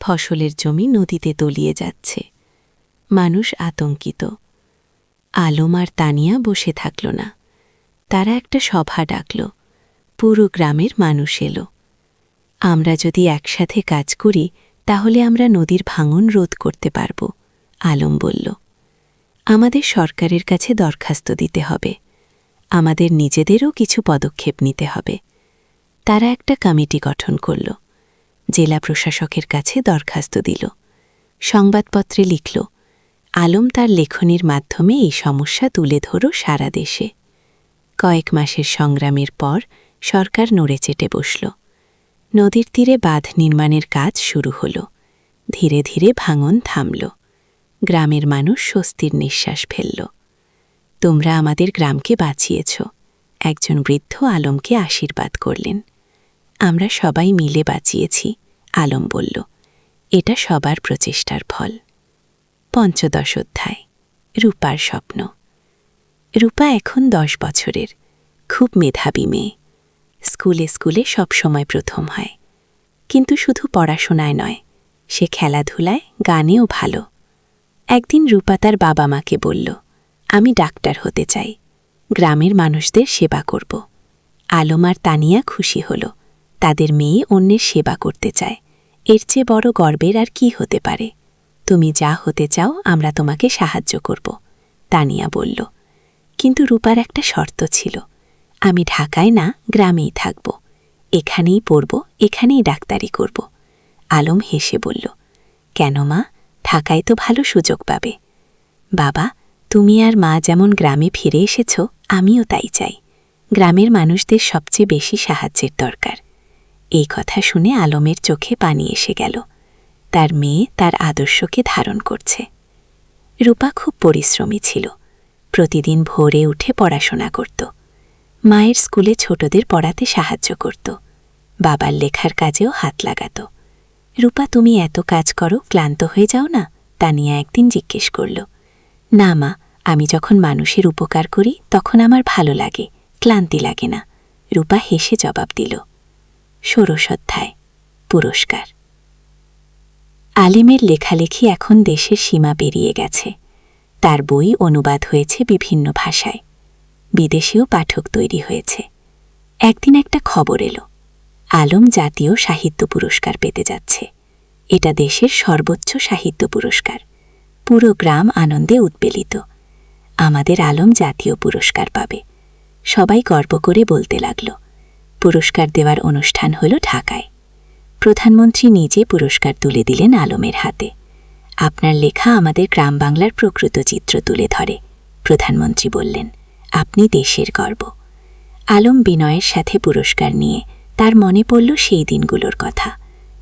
A: ফসলের জমি নদীতে তলিয়ে যাচ্ছে। মানুষ আতঙ্কিত। আলম আর তানিয়া বসে থাকল না। তারা একটা সভা ডাকল। পুরো গ্রামের মানুষ এলো। আমরা যদি একসাথে কাজ করি তাহলে আমরা নদীর ভাঙন রোধ করতে পারব, আলম বলল। আমাদের সরকারের কাছে দরখাস্ত দিতে হবে। আমাদের নিজেদেরও কিছু পদক্ষেপ নিতে হবে। তারা একটা কমিটি গঠন করল। জেলা প্রশাসকের কাছে দরখাস্ত দিল। সংবাদপত্রে লিখল, আলম তার লেখনীর মাধ্যমে এই সমস্যা তুলে ধরো সারা দেশে। কয়েক মাসের সংগ্রামের পর সরকার নড়েচেটে বসল। নদীর তীরে বাঁধ নির্মাণের কাজ শুরু হল। ধীরে ধীরে ভাঙন থামল। গ্রামের মানুষ স্বস্তির নিঃশ্বাস ফেলল। তোমরা আমাদের গ্রামকে বাঁচিয়েছ, একজন বৃদ্ধ আলমকে আশীর্বাদ করলেন। আমরা সবাই মিলে বাঁচিয়েছি, আলম বলল। এটা সবার প্রচেষ্টার ফল। পঞ্চদশ অধ্যায়,
B: রূপার স্বপ্ন। রূপা এখন 10 বছরের, খুব মেধাবী মেয়ে। স্কুলে স্কুলে সব সময় প্রথম হয়, কিন্তু শুধু পড়াশোনায় নয়, সে খেলাধুলায় গানেও ভালো। একদিন রূপা তার বাবা মাকে বলল, আমি ডাক্তার হতে চাই, গ্রামের মানুষদের সেবা করব। আলম আর তানিয়া খুশি হল, তাদের মেয়ে অন্যের সেবা করতে চায়, এর চেয়ে বড় গর্বের আর কি হতে পারে। তুমি যা হতে চাও আমরা তোমাকে সাহায্য করব, তানিয়া বলল। কিন্তু রূপার একটা শর্ত ছিল, আমি ঢাকায় না, গ্রামেই থাকব, এখানেই পড়ব, এখানেই ডাক্তারি করব। আলম হেসে বলল, কেন মা, ঢাকায় তো ভালো সুযোগ পাবে। বাবা, তুমি আর মা যেমন গ্রামে ফিরে এসেছ, আমিও তাই চাই। গ্রামের মানুষদের সবচেয়ে বেশি সাহায্যের দরকার। এই কথা শুনে আলমের চোখে পানি এসে গেল। তার মেয়ে তার আদর্শকে ধারণ করছে। রূপা খুব পরিশ্রমী ছিল, প্রতিদিন ভোরে উঠে পড়াশোনা করত। মায়ের স্কুলে ছোটদের পড়াতে সাহায্য করত, বাবার লেখার কাজেও হাত লাগাত। রূপা, তুমি এত কাজ করো, ক্লান্ত হয়ে যাও না? তানিয়া একদিন জিজ্ঞেস করল। না মা, আমি যখন মানুষের উপকার করি তখন আমার ভালো লাগে, ক্লান্তি লাগে না, রূপা হেসে জবাব দিল। ষোড়শ অধ্যায়, পুরস্কার। আলিমের লেখালেখি এখন দেশের সীমা পেরিয়ে গেছে। তার বই অনুবাদ হয়েছে বিভিন্ন ভাষায়, বিদেশেও পাঠক তৈরি হয়েছে। একদিন একটা খবর এলো, আলম জাতীয় সাহিত্য পুরস্কার পেতে যাচ্ছে। এটা দেশের সর্বোচ্চ সাহিত্য পুরস্কার। পুরো গ্রাম আনন্দে উদ্বেলিত। আমাদের আলম জাতীয় পুরস্কার পাবে। সবাই গর্ব করে বলতে লাগল। পুরস্কার দেওয়ার অনুষ্ঠান হল ঢাকায়। প্রধানমন্ত্রী নিজে পুরস্কার তুলে দিলেন আলমের হাতে। আপনার লেখা আমাদের গ্রাম বাংলার প্রকৃত চিত্র তুলে ধরে, প্রধানমন্ত্রী বললেন। আপনি দেশের গর্ব। আলম বিনয়ের সাথে পুরস্কার নিয়ে তার মনে পড়ল সেই দিনগুলোর কথা,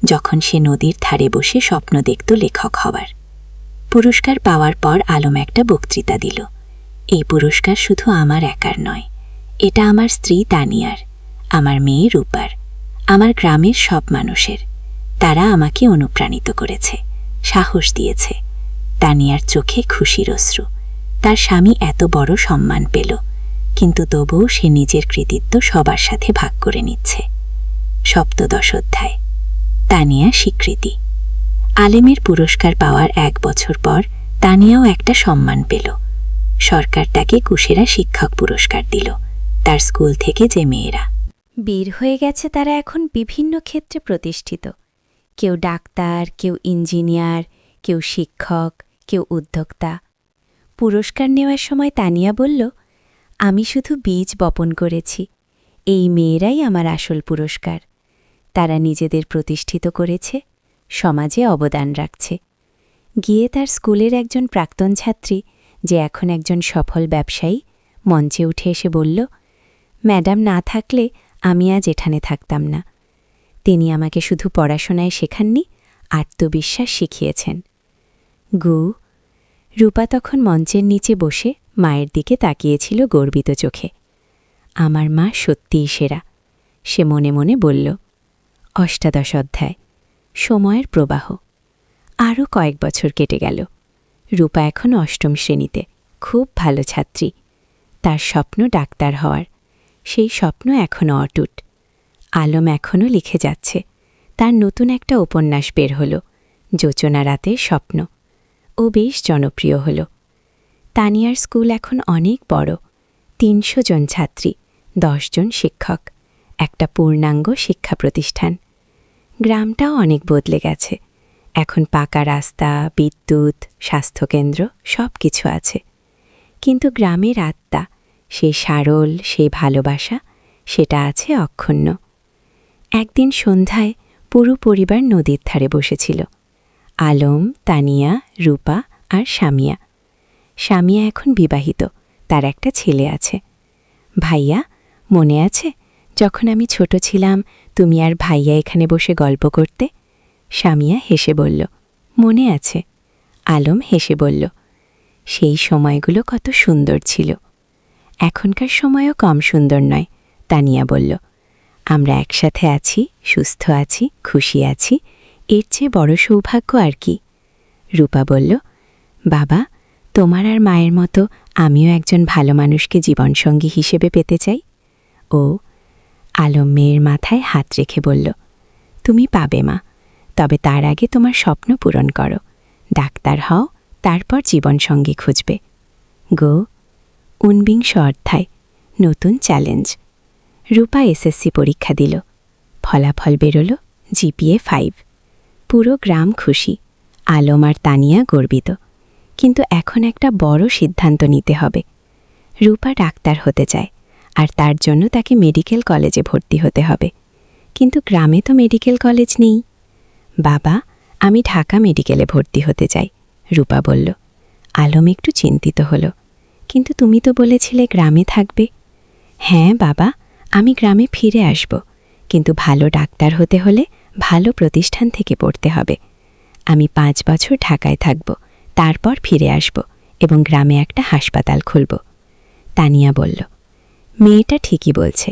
B: যখন সে নদীর ধারে বসে স্বপ্ন দেখত লেখক হওয়ার। পুরস্কার পাওয়ার পর আলম একটা বক্তৃতা দিল। এই পুরস্কার শুধু আমার একার নয়, এটা আমার স্ত্রী তানিয়ার, আমার মেয়ে রূপার, আমার গ্রামের সব মানুষের। তারা আমাকে অনুপ্রাণিত করেছে, সাহস দিয়েছে। তানিয়ার চোখে খুশির অশ্রু। তার স্বামী এত বড় সম্মান পেল, কিন্তু তবুও সে নিজের কৃতিত্ব সবার সাথে ভাগ করে নিচ্ছে। সপ্তদশ অধ্যায়, তানিয়া স্বীকৃতি। আলেমের পুরস্কার পাওয়ার 1 বছর পর তানিয়াও একটা সম্মান পেল। সরকার তাকে কুশেরা শিক্ষক পুরস্কার দিল। তার স্কুল থেকে যে মেয়েরা
A: বের হয়ে গেছে তারা এখন বিভিন্ন ক্ষেত্রে প্রতিষ্ঠিত। কেউ ডাক্তার, কেউ ইঞ্জিনিয়ার, কেউ শিক্ষক, কেউ উদ্যোক্তা। পুরস্কার নেওয়ার সময় তানিয়া বলল, আমি শুধু বীজ বপন করেছি, এই মেয়েরাই আমার আসল পুরস্কার। তারা নিজেদের প্রতিষ্ঠিত করেছে, সমাজে অবদান রাখছে। গিয়ে তার স্কুলের একজন প্রাক্তন ছাত্রী, যে এখন একজন সফল ব্যবসায়ী, মঞ্চে উঠে এসে বলল, ম্যাডাম না থাকলে আমি আজ এখানে থাকতাম না। তিনি আমাকে শুধু পড়াশোনায় শেখাননি, আত্মবিশ্বাস শিখিয়েছেন। রূপা তখন মঞ্চের নিচে বসে মায়ের দিকে তাকিয়েছিল গর্বিত চোখে। আমার মা সত্যিই সেরা, সে মনে মনে বলল। অষ্টাদশ অধ্যায়, সময়ের প্রবাহ। আরও কয়েক বছর কেটে গেল। রূপা এখন 8ম শ্রেণীতে, খুব ভালো ছাত্রী। তার স্বপ্ন ডাক্তার হওয়ার, সেই স্বপ্ন এখনও অটুট। আলম এখনও লিখে যাচ্ছে। তার নতুন একটা উপন্যাস বের হল, যোচনা রাতের স্বপ্ন। ও বেশ জনপ্রিয় হল। তানিয়ার স্কুল এখন অনেক বড়, 300 জন ছাত্রী, 10 জন শিক্ষক, একটা পূর্ণাঙ্গ শিক্ষা প্রতিষ্ঠান। গ্রামটাও অনেক বদলে গেছে। এখন পাকা রাস্তা, বিদ্যুৎ, স্বাস্থ্যকেন্দ্র সব কিছু আছে। কিন্তু গ্রামের আত্মা, সেই সারল, সেই ভালোবাসা, সেটা আছে অক্ষুণ্ণ। একদিন সন্ধ্যায় পুরো পরিবার নদীর ধারে বসেছিল। আলম, তানিয়া, রূপা আর সামিয়া। সামিয়া এখন বিবাহিত, তার একটা ছেলে আছে। ভাইয়া, মনে আছে যখন আমি ছোট ছিলাম তুমি আর ভাইয়া এখানে বসে গল্প করতে? সামিয়া হেসে বলল, মনে আছে। আলম হেসে বলল, সেই সময়গুলো কত সুন্দর ছিল। এখনকার সময়ও কম সুন্দর নয়, তানিয়া বলল। আমরা একসাথে আছি, সুস্থ আছি, খুশি আছি, এর চেয়ে বড় সৌভাগ্য আর কি? রূপা বলল, বাবা,
B: তোমার আর মায়ের মতো আমিও একজন ভালো মানুষকে জীবনসঙ্গী হিসেবে পেতে চাই। ও আলম মেয়ের মাথায় হাত রেখে বলল, তুমি পাবে মা, তবে তার আগে তোমার স্বপ্ন পূরণ করো, ডাক্তার হও, তারপর জীবনসঙ্গী খুঁজবে। গো 19 অধ্যায়, নতুন চ্যালেঞ্জ। রূপা এসএসসি পরীক্ষা দিল, ফলাফল বেরোল জিপিএ 5। পুরো গ্রাম খুশি, আলম আর তানিয়া গর্বিত। কিন্তু এখন একটা বড় সিদ্ধান্ত নিতে হবে। রূপা ডাক্তার হতে চায়, আর তার জন্য তাকে মেডিকেল কলেজে ভর্তি হতে হবে। কিন্তু গ্রামে তো মেডিকেল কলেজ নেই। বাবা, আমি ঢাকা মেডিকেলে ভর্তি হতে চাই, রূপা বলল। আলম একটু চিন্তিত হল। কিন্তু তুমি তো বলেছিলে গ্রামে থাকবে। হ্যাঁ বাবা, আমি গ্রামে ফিরে আসব, কিন্তু ভালো ডাক্তার হতে হলে ভালো প্রতিষ্ঠান থেকে পড়তে হবে। আমি 5 বছর ঢাকায় থাকব, তারপর ফিরে আসব এবং গ্রামে একটা হাসপাতাল খুলব। তানিয়া বলল, মেয়েটা ঠিকই বলছে,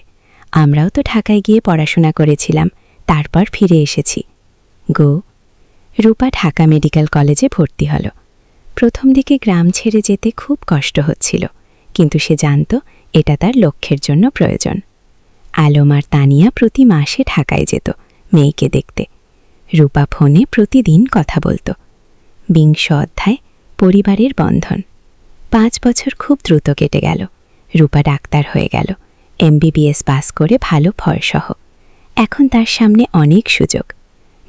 B: আমরাও তো ঢাকায় গিয়ে পড়াশোনা করেছিলাম, তারপর ফিরে এসেছি। গো রূপা ঢাকা মেডিকেল কলেজে ভর্তি হল। প্রথম দিকে গ্রাম ছেড়ে যেতে খুব কষ্ট হচ্ছিল, কিন্তু সে জানত এটা তার লক্ষ্যের জন্য প্রয়োজন। আলম আর তানিয়া প্রতি মাসে ঢাকায় যেত মেয়েকে দেখতে। রূপা ফোনে প্রতিদিন কথা বলত। 20 অধ্যায়, পরিবারের বন্ধন। 5 বছর খুব দ্রুত কেটে গেল। রূপা ডাক্তার হয়ে গেল, এমবিবিএস পাস করে ভালো ফলসহ। এখন তার সামনে অনেক সুযোগ।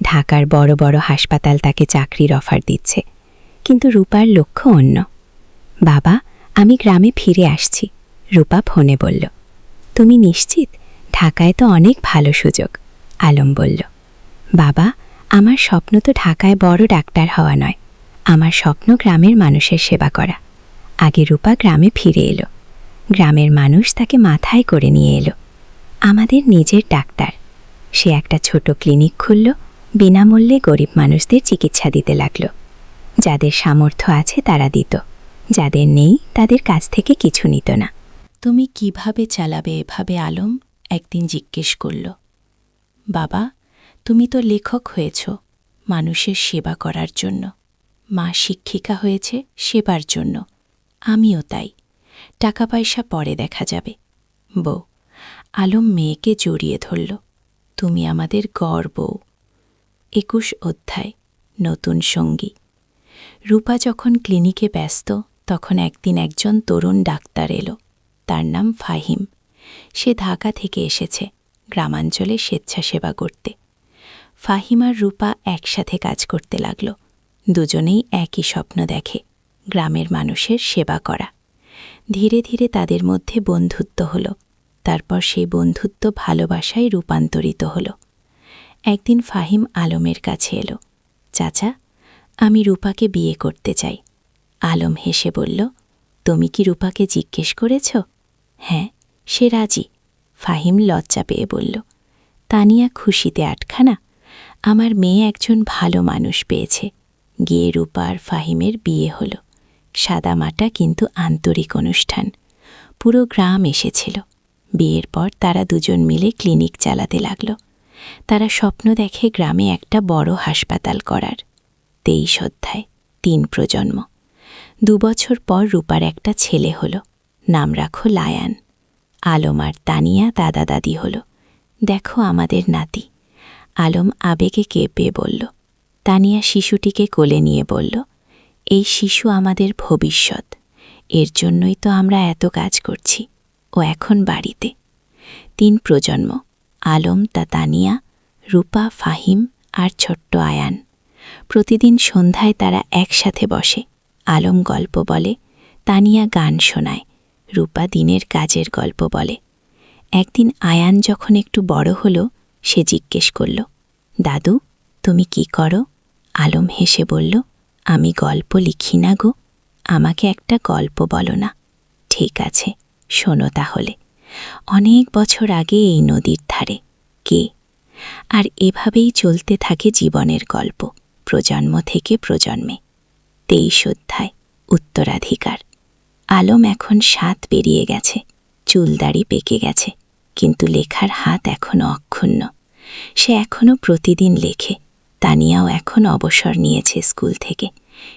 B: ঢাকার বড় বড় হাসপাতাল তাকে চাকরির অফার দিচ্ছে, কিন্তু রূপার লক্ষ্য অন্য। বাবা, আমি গ্রামে ফিরে আসছি, রূপা ফোনে বলল। তুমি নিশ্চিত? ঢাকায় তো অনেক ভালো সুযোগ, আলম বলল। বাবা, আমার স্বপ্ন তো ঢাকায় বড় ডাক্তার হওয়া নয়, আমার স্বপ্ন গ্রামের মানুষের সেবা করা। আগে রূপা গ্রামে ফিরে এলো। গ্রামের মানুষ তাকে মাথায় করে নিয়ে এলো। আমাদের নিজের ডাক্তার। সে একটা ছোট ক্লিনিক খুলল, বিনামূল্যে গরিব মানুষদের চিকিৎসা দিতে লাগল। যাদের সামর্থ্য আছে তারা দিত, যাদের নেই তাদের কাছ থেকে কিছু নিত না।
A: তুমি কিভাবে চালাবে এভাবে? আলম একদিন জিজ্ঞেস করল। বাবা, তুমি তো লেখক হয়েছ মানুষের সেবা করার জন্য, মা শিক্ষিকা হয়েছে সেবার জন্য, আমিও তাই। টাকা পয়সা পরে দেখা যাবে। বউ, আলম মেয়েকে জড়িয়ে ধরল। তুমি আমাদের গর্ব। 21 অধ্যায়, নতুন সঙ্গী। রূপা যখন ক্লিনিকে ব্যস্ত, তখন একদিন একজন তরুণ ডাক্তার এলো। তার নাম ফাহিম। সে ঢাকা থেকে এসেছে গ্রামাঞ্চলে স্বেচ্ছাসেবা করতে। ফাহিম আর রূপা একসাথে কাজ করতে লাগল। দুজনেই একই স্বপ্ন দেখে, গ্রামের মানুষের সেবা করা। ধীরে ধীরে তাদের মধ্যে বন্ধুত্ব হল। তারপর সেই বন্ধুত্ব ভালোবাসায় রূপান্তরিত হল। একদিন ফাহিম আলমের কাছে এলো। চাচা, আমি রূপাকে বিয়ে করতে চাই। আলম হেসে বলল, তুমি কি রূপাকে জিজ্ঞেস করেছ? হ্যাঁ, সে রাজি। ফাহিম লজ্জা পেয়ে বলল। তানিয়া খুশিতে আটখানা। আমার মেয়ে একজন ভালো মানুষ পেয়েছে। গিয়ে রূপা আর ফাহিমের বিয়ে হল। সাদামাটা কিন্তু আন্তরিক অনুষ্ঠান। পুরো গ্রাম এসেছিল। বিয়ের পর তারা দুজন মিলে ক্লিনিক চালাতে লাগল। তারা স্বপ্ন দেখে গ্রামে একটা বড় হাসপাতাল করার। 23 অধ্যায়, 3 প্রজন্ম। 2 বছর পর রূপার একটা ছেলে হল, নাম রাখো লায়ান। আলম আর তানিয়া দাদা দাদি হল। দেখো আমাদের নাতি। আলম আবেগে কেঁপে বলল। তানিয়া শিশুটিকে কোলে নিয়ে বলল, এই শিশু আমাদের ভবিষ্যৎ, এর জন্যই তো আমরা এত কাজ করছি। ও এখন বাড়িতে। 3 প্রজন্ম, আলম, তানিয়া, রূপা, ফাহিম আর ছোট্ট আয়ান। প্রতিদিন সন্ধ্যায় তারা একসাথে বসে। আলম গল্প বলে, তানিয়া গান শোনায়, রূপা দিনের কাজের গল্প বলে। একদিন আয়ান যখন একটু বড় হলো, সে জিজ্ঞেস করল, দাদু, তুমি কি করো? আলম হেসে বলল, আমি গল্প লিখি না গো, আমাকে একটা গল্প বলো না। ঠিক আছে, শোনো তাহলে। অনেক বছর আগে এই নদীর ধারে কে? আর এভাবেই চলতে থাকে জীবনের গল্প, প্রজন্ম থেকে প্রজন্মে। 23 অধ্যায়, উত্তরাধিকার। আলম এখন 7 পেরিয়ে গেছে, চুলদাড়ি পেকে গেছে, কিন্তু লেখার হাত এখনও অক্ষুণ্ণ। সে এখনও প্রতিদিন লেখে। তানিয়াও এখন অবসর নিয়েছে স্কুল থেকে,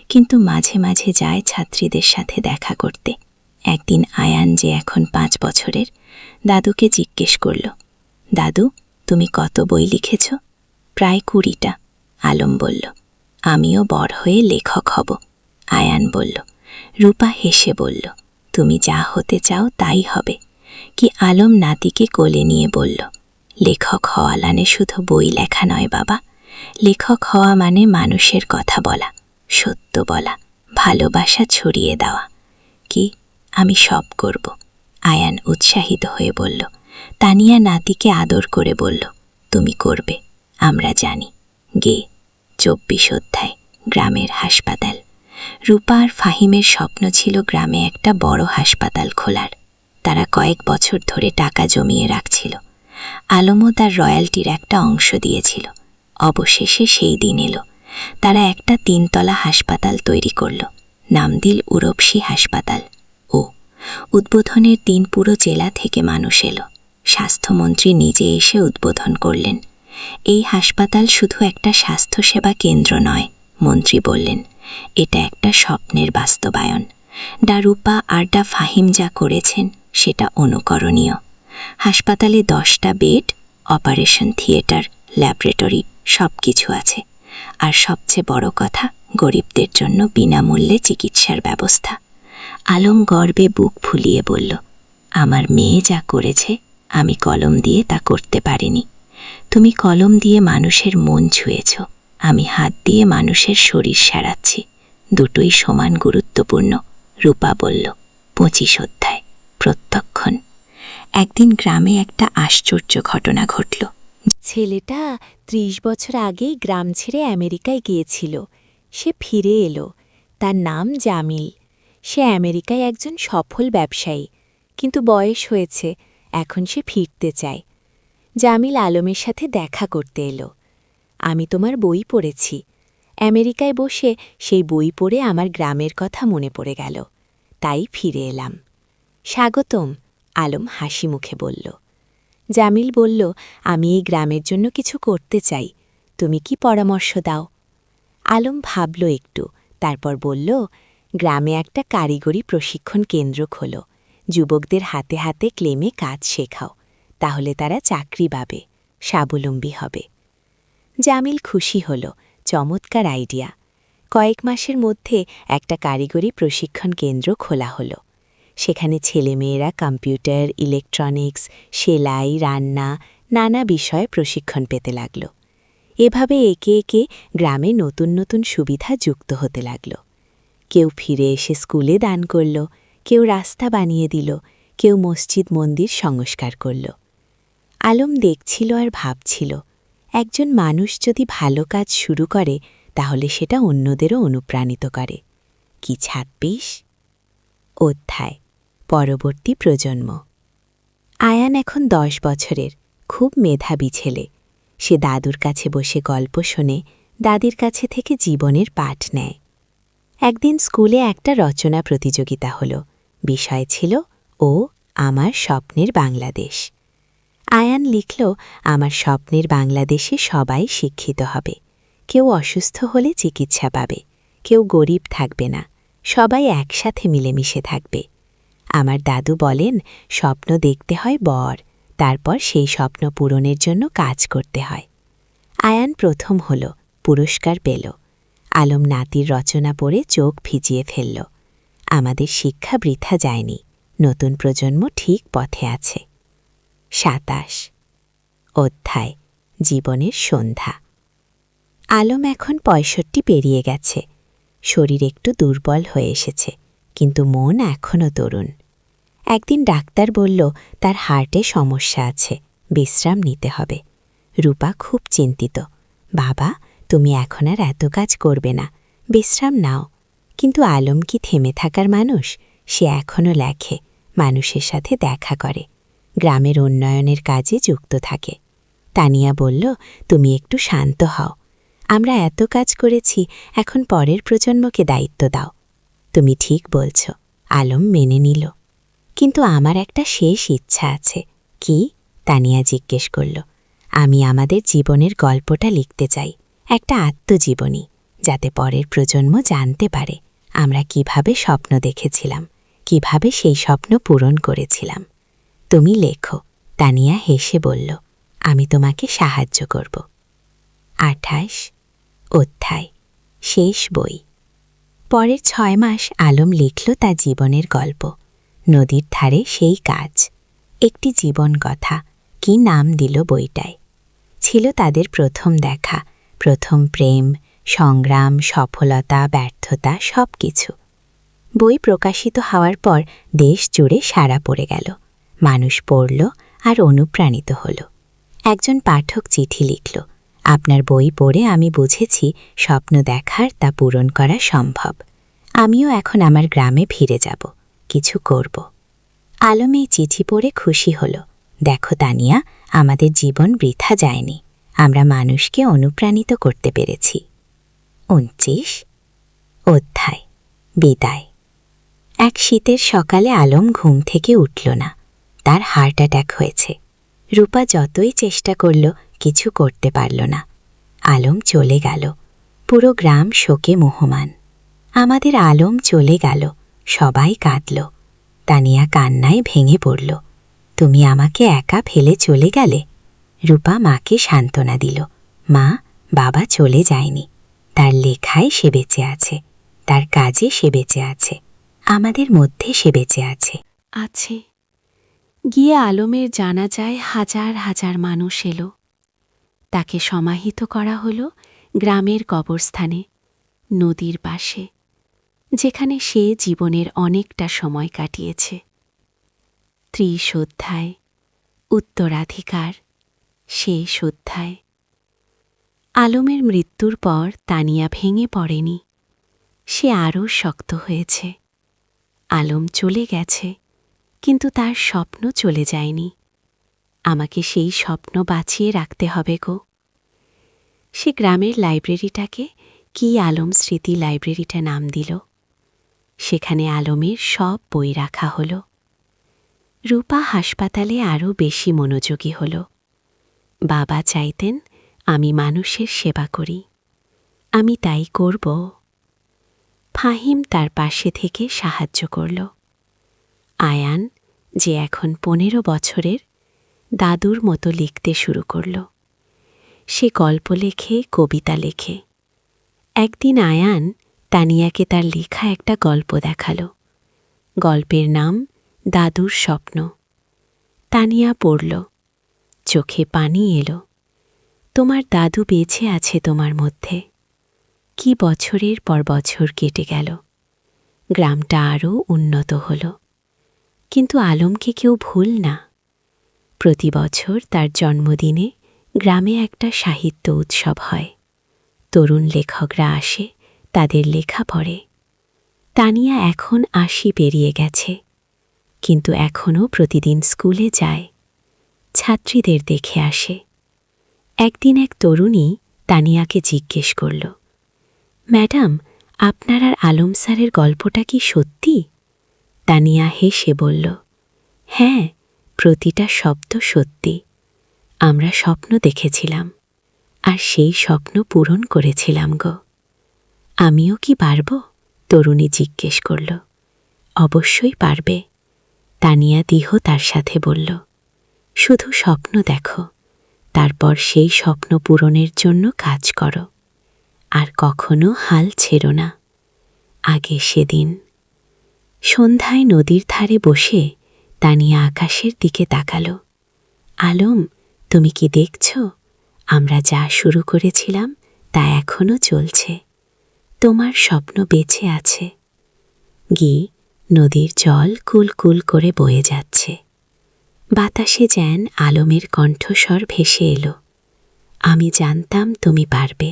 B: কিন্তু মাঝে মাঝে যায় ছাত্রীদের সাথে দেখা করতে। একদিন আয়ান, যে এখন 5 বছরের, দাদুকে জিজ্ঞেস করল, দাদু, তুমি কত বই লিখেছ? প্রায় 20টা, আলম বলল। আমিও বড় হয়ে লেখক হব, আয়ান বলল। রূপা হেসে বলল, তুমি যা হতে চাও তাই হবে। কি আলম নাতিকে কোলে নিয়ে বলল, লেখক হওয়া মানে শুধু বই লেখা নয় বাবা, লেখক হওয়া মানে মানুষের কথা বলা, সত্য বলা, ভালোবাসা ছড়িয়ে দেওয়া। কি, আমি সব করব, আয়ান উৎসাহিত হয়ে বলল। তানিয়া নাতিকে আদর করে বলল, তুমি করবে, আমরা জানি। গে 24 অধ্যায়, গ্রামের হাসপাতাল। রূপা আর ফাহিমের স্বপ্ন ছিল গ্রামে একটা বড় হাসপাতাল খোলার। তারা কয়েক বছর ধরে টাকা জমিয়ে রাখছিল। আলমও তার রয়্যালটির একটা অংশ দিয়েছিল। অবশেষে সেই দিন এলো। তারা একটা 3 তলা হাসপাতাল তৈরি করল, নাম দিল উরবশী হাসপাতাল। ও উদ্বোধনের দিন পুরো জেলা থেকে মানুষ এলো। স্বাস্থ্যমন্ত্রী নিজে এসে উদ্বোধন করলেন। এই হাসপাতাল শুধু একটা স্বাস্থ্যসেবা কেন্দ্র নয়, মন্ত্রী বললেন, এটা একটা স্বপ্নের বাস্তবায়ন। রূপা আর ফাহিম যা করেছেন সেটা অনুকরণীয়। হাসপাতালে 10টা বেড, অপারেশন থিয়েটার, ল্যাবরেটরি, সব কিছু আছে। আর সবচেয়ে বড় কথা, গরিবদের জন্য বিনামূল্যে চিকিৎসার ব্যবস্থা। আলম গর্বে বুক ফুলিয়ে বলল, আমার মেয়ে যা করেছে আমি কলম দিয়ে তা করতে পারিনি। তুমি কলম দিয়ে মানুষের মন ছুঁয়েছ, আমি হাত দিয়ে মানুষের শরীর সারাচ্ছি। দুটোই সমান গুরুত্বপূর্ণ, রূপা বলল। 25 অধ্যায়, প্রত্যক্ষণ। একদিন গ্রামে একটা আশ্চর্য ঘটনা ঘটল।
A: ছেলেটা 30 বছর আগেই গ্রাম ছেড়ে আমেরিকায় গিয়েছিল। সে ফিরে এলো। তার নাম জামিল। সে আমেরিকায় একজন সফল ব্যবসায়ী, কিন্তু বয়স হয়েছে, এখন সে ফিরতে চায়। জামিল আলমের সাথে দেখা করতে এলো। আমি তোমার বই পড়েছি। আমেরিকায় বসে সেই বই পড়ে আমার গ্রামের কথা মনে পড়ে গেল, তাই ফিরে এলাম। স্বাগতম, আলম হাসি মুখে বলল। জামিল বলল, আমি এই গ্রামের জন্য কিছু করতে চাই, তুমি কি পরামর্শ দাও? আলম ভাবল একটু, তারপর বলল, গ্রামে একটা কারিগরি প্রশিক্ষণ কেন্দ্র খোলো, যুবকদের হাতে হাতে ক্লেমে কাজ শেখাও, তাহলে তারা চাকরি পাবে, স্বাবলম্বী হবে। জামিল খুশি হল, চমৎকার আইডিয়া। কয়েক মাসের মধ্যে একটা কারিগরি প্রশিক্ষণ কেন্দ্র খোলা হলো। সেখানে ছেলেমেয়েরা কম্পিউটার, ইলেকট্রনিক্স, সেলাই, রান্না, নানা বিষয়ে প্রশিক্ষণ পেতে লাগল। এভাবে একে একে গ্রামে নতুন নতুন সুবিধা যুক্ত হতে লাগল। কেউ ফিরে এসে স্কুলে দান করল, কেউ রাস্তা বানিয়ে দিল, কেউ মসজিদ মন্দির সংস্কার করল। আলম দেখছিল আর ভাবছিল, একজন মানুষ যদি ভালো কাজ শুরু করে তাহলে সেটা অন্যদেরও অনুপ্রাণিত করে। কি 26 অধ্যায়, পরবর্তী প্রজন্ম। আয়ান এখন 10 বছরের, খুব মেধাবী ছেলে। সে দাদুর কাছে বসে গল্প শোনে, দাদির কাছে থেকে জীবনের পাঠ নেয়। একদিন স্কুলে একটা রচনা প্রতিযোগিতা হলো। বিষয় ছিল, ও আমার স্বপ্নের বাংলাদেশ। আয়ান লিখল, আমার স্বপ্নের বাংলাদেশে সবাই শিক্ষিত হবে, কেউ অসুস্থ হলে চিকিৎসা পাবে, কেউ গরিব থাকবে না, সবাই একসাথে মিলেমিশে থাকবে। আমার দাদু বলেন, স্বপ্ন দেখতে হয় বড়, তারপর সেই স্বপ্ন পূরণের জন্য কাজ করতে হয়। আয়ান প্রথম হল, পুরস্কার পেল। আলম নাতির রচনা পড়ে চোখ ভিজিয়ে ফেলল। আমাদের শিক্ষা বৃথা যায়নি, নতুন প্রজন্ম ঠিক পথে আছে। 27 অধ্যায়, জীবনের সন্ধ্যা। আলম এখন 65 পেরিয়ে গেছে। শরীর একটু দুর্বল হয়ে এসেছে, কিন্তু মন এখনও তরুণ। একদিন ডাক্তার বলল, তার হার্টে সমস্যা আছে, বিশ্রাম নিতে হবে। রূপা খুব চিন্তিত, বাবা, তুমি এখন আর এত কাজ করবে না, বিশ্রাম নাও। কিন্তু আলম কি থেমে থাকার মানুষ? সে এখনও লেখে, মানুষের সাথে দেখা করে, গ্রামের উন্নয়নের কাজে যুক্ত থাকে। তানিয়া বলল, তুমি একটু শান্ত হও, আমরা এত কাজ করেছি, এখন পরের প্রজন্মকে দায়িত্ব দাও। তুমি ঠিক বলছ, আলম মেনে নিল। কিন্তু আমার একটা শেষ ইচ্ছা আছে। কি? তানিয়া জিজ্ঞেস করল। আমি আমাদের জীবনের গল্পটা লিখতে চাই, একটা আত্মজীবনী,
B: যাতে পরের প্রজন্ম জানতে পারে আমরা কিভাবে স্বপ্ন দেখেছিলাম, কিভাবে সেই স্বপ্ন পূরণ করেছিলাম। তুমি লেখো, তানিয়া হেসে বলল। আমি তোমাকে সাহায্য করব। 28 অধ্যায়, শেষ বই। পরের 6 মাস আলম লিখল তার জীবনের গল্প। নদীর ধারে সেই কাজ, একটি জীবন কথা। কি নাম দিল বইটায়? ছিল তাদের প্রথম দেখা, প্রথম প্রেম, সংগ্রাম, সফলতা, ব্যর্থতা, সব কিছু। বই প্রকাশিত হওয়ার পর দেশ জুড়ে সাড়া পড়ে গেল। মানুষ পড়ল আর অনুপ্রাণিত হল। একজন পাঠক চিঠি লিখল, আপনার বই পড়ে আমি বুঝেছি স্বপ্ন দেখার তা পূরণ করা সম্ভব। আমিও এখন আমার গ্রামে ফিরে যাব, কিছু করব। আলম এই চিঠি পড়ে খুশি হল। দেখো তানিয়া, আমাদের জীবন বৃথা যায়নি, আমরা মানুষকে অনুপ্রাণিত করতে পেরেছি। 29 অধ্যায়, বিদায়। এক শীতের সকালে আলম ঘুম থেকে উঠল না। তার হার্ট অ্যাটাক হয়েছে। রূপা যতই চেষ্টা করল কিছু করতে পারল না। আলম চলে গেল। পুরো গ্রাম শোকে মোহমান। আমাদের আলম চলে গেল, সবাই কাঁদল। তানিয়া কান্নায় ভেঙে পড়ল। তুমি আমাকে একা ফেলে চলে গেলে? রূপা মাকে সান্ত্বনা দিল। মা, বাবা চলে যায়নি, তার লেখায় সে বেঁচে আছে, তার কাজে সে বেঁচে আছে, আমাদের মধ্যে সে বেঁচে আছে।
A: গিয়ে আলমের জানাজায় হাজার হাজার মানুষ এলো। তাকে সমাহিত করা হলো গ্রামের কবরস্থানে, নদীর পাশে, যেখানে সে জীবনের অনেকটা সময় কাটিয়েছে। 30 অধ্যায়, উত্তরাধিকার, শেষ অধ্যায়। আলমের মৃত্যুর পর তানিয়া ভেঙে পড়েনি, সে আরও শক্ত হয়েছে। আলম চলে গেছে, কিন্তু তার স্বপ্ন চলে যায়নি। আমাকে সেই স্বপ্ন বাঁচিয়ে রাখতে হবে গো। সে গ্রামের লাইব্রেরিটাকে কি আলম স্মৃতি লাইব্রেরিটা নাম দিল। সেখানে আলমের সব বই রাখা হল। রূপা হাসপাতালে আরও বেশি মনোযোগী হল। বাবা চাইতেন আমি মানুষের সেবা করি, আমি তাই করব। ফাহিম তার পাশে থেকে সাহায্য করল। আয়ান, যে এখন 15 বছরের, দাদুর মতো লিখতে শুরু করল। সে গল্প লেখে, কবিতা লেখে। একদিন আয়ান তানিয়াকে তার লেখা একটা গল্প দেখাল। গল্পের নাম দাদুর স্বপ্ন। তানিয়া পড়ল, চোখে পানি এলো। তোমার দাদু বেঁচে আছে তোমার মধ্যে। কি বছরের পর বছর কেটে গেল, গ্রামটা আরও উন্নত হল। কিন্তু আলমকে কেউ ভুল না। প্রতি বছর তার জন্মদিনে গ্রামে একটা সাহিত্য উৎসব হয়। তরুণ লেখকরা আসে, তাদের লেখা পড়ে। তানিয়া এখন 80 পেরিয়ে গেছে, কিন্তু এখনও প্রতিদিন স্কুলে যায়, ছাত্রীদের দেখে আসে। একদিন এক তরুণী তানিয়াকে জিজ্ঞেস করল, ম্যাডাম, আপনার আর আলম স্যারের গল্পটা কি সত্যি? তানিয়া হেসে বলল, হ্যাঁ, প্রতিটা শব্দ সত্যি। আমরা স্বপ্ন দেখেছিলাম, আর সেই স্বপ্ন পূরণ করেছিলাম গো। আমিও কি পারব? তরুণী জিজ্ঞেস করল। অবশ্যই পারবে, তানিয়া দিহ তার সাথে বলল। শুধু স্বপ্ন দেখো, তারপর সেই স্বপ্ন পূরণের জন্য কাজ করো, আর কখনো হাল ছেড়ো না। আগে সেদিন সন্ধ্যায় নদীর ধারে বসে তানিয়া আকাশের দিকে তাকাল। আলম, তুমি কি দেখছ? আমরা যা শুরু করেছিলাম তা এখনো চলছে। তোমার স্বপ্ন বেঁচে আছে। নদীর জল কুলকুল করে বয়ে যাচ্ছে। বাতাসে যেন আলমের কণ্ঠস্বর ভেসে এলো। আমি জানতাম তুমি পারবে।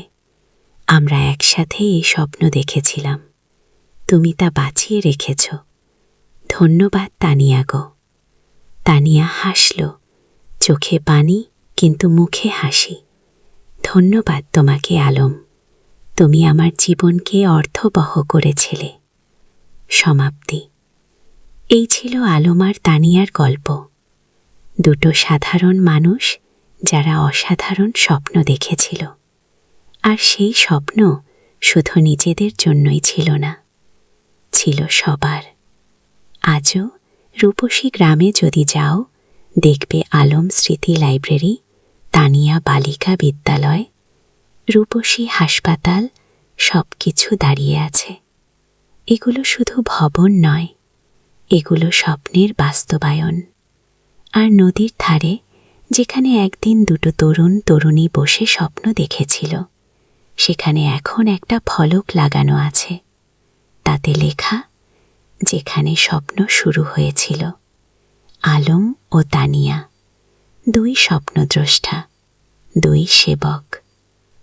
A: আমরা একসাথে এই স্বপ্ন দেখেছিলাম, তুমি তা বাঁচিয়ে রেখেছ। ধন্যবাদ তানিয়া গো। তানিয়া হাসল, চোখে পানি কিন্তু মুখে হাসি। ধন্যবাদ তোমাকে আলম, তুমি আমার জীবনকে অর্থবহ করেছিলে। সমাপ্তি। এই ছিল আলম আর তানিয়ার গল্প। দুটো সাধারণ মানুষ যারা অসাধারণ স্বপ্ন দেখেছিল, আর সেই স্বপ্ন
B: শুধু নিজেদের জন্যই ছিল না, ছিল সবার। আজও রূপসী গ্রামে যদি যাও, দেখবে আলম স্মৃতি লাইব্রেরি, তানিয়া বালিকা বিদ্যালয়, রূপসী হাসপাতাল, সব কিছু দাঁড়িয়ে আছে। এগুলো শুধু ভবন নয়, এগুলো স্বপ্নের বাস্তবায়ন। আর নদীর ধারে, যেখানে একদিন দুটো তরুণ তরুণী বসে স্বপ্ন দেখেছিল, সেখানে এখন একটা ফলক লাগানো আছে। তাতে লেখা, যেখানে স্বপ্ন শুরু হয়েছিল। আলম ও তানিয়া, দুই স্বপ্নদ্রষ্টা, দুই সেবক,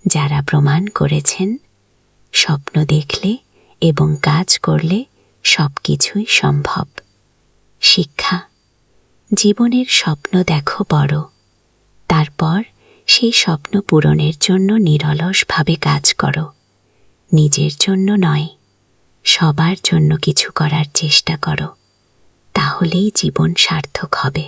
B: যারা প্রমাণ করেছেন স্বপ্ন দেখলে এবং কাজ করলে সব কিছুই সম্ভব। শিক্ষা, জীবনের স্বপ্ন দেখো বড়, তারপর সেই স্বপ্ন পূরণের জন্য নিরলসভাবে কাজ করো। নিজের জন্য নয়, সবার জন্য কিছু করার চেষ্টা করো, তাহলেই জীবন সার্থক হবে।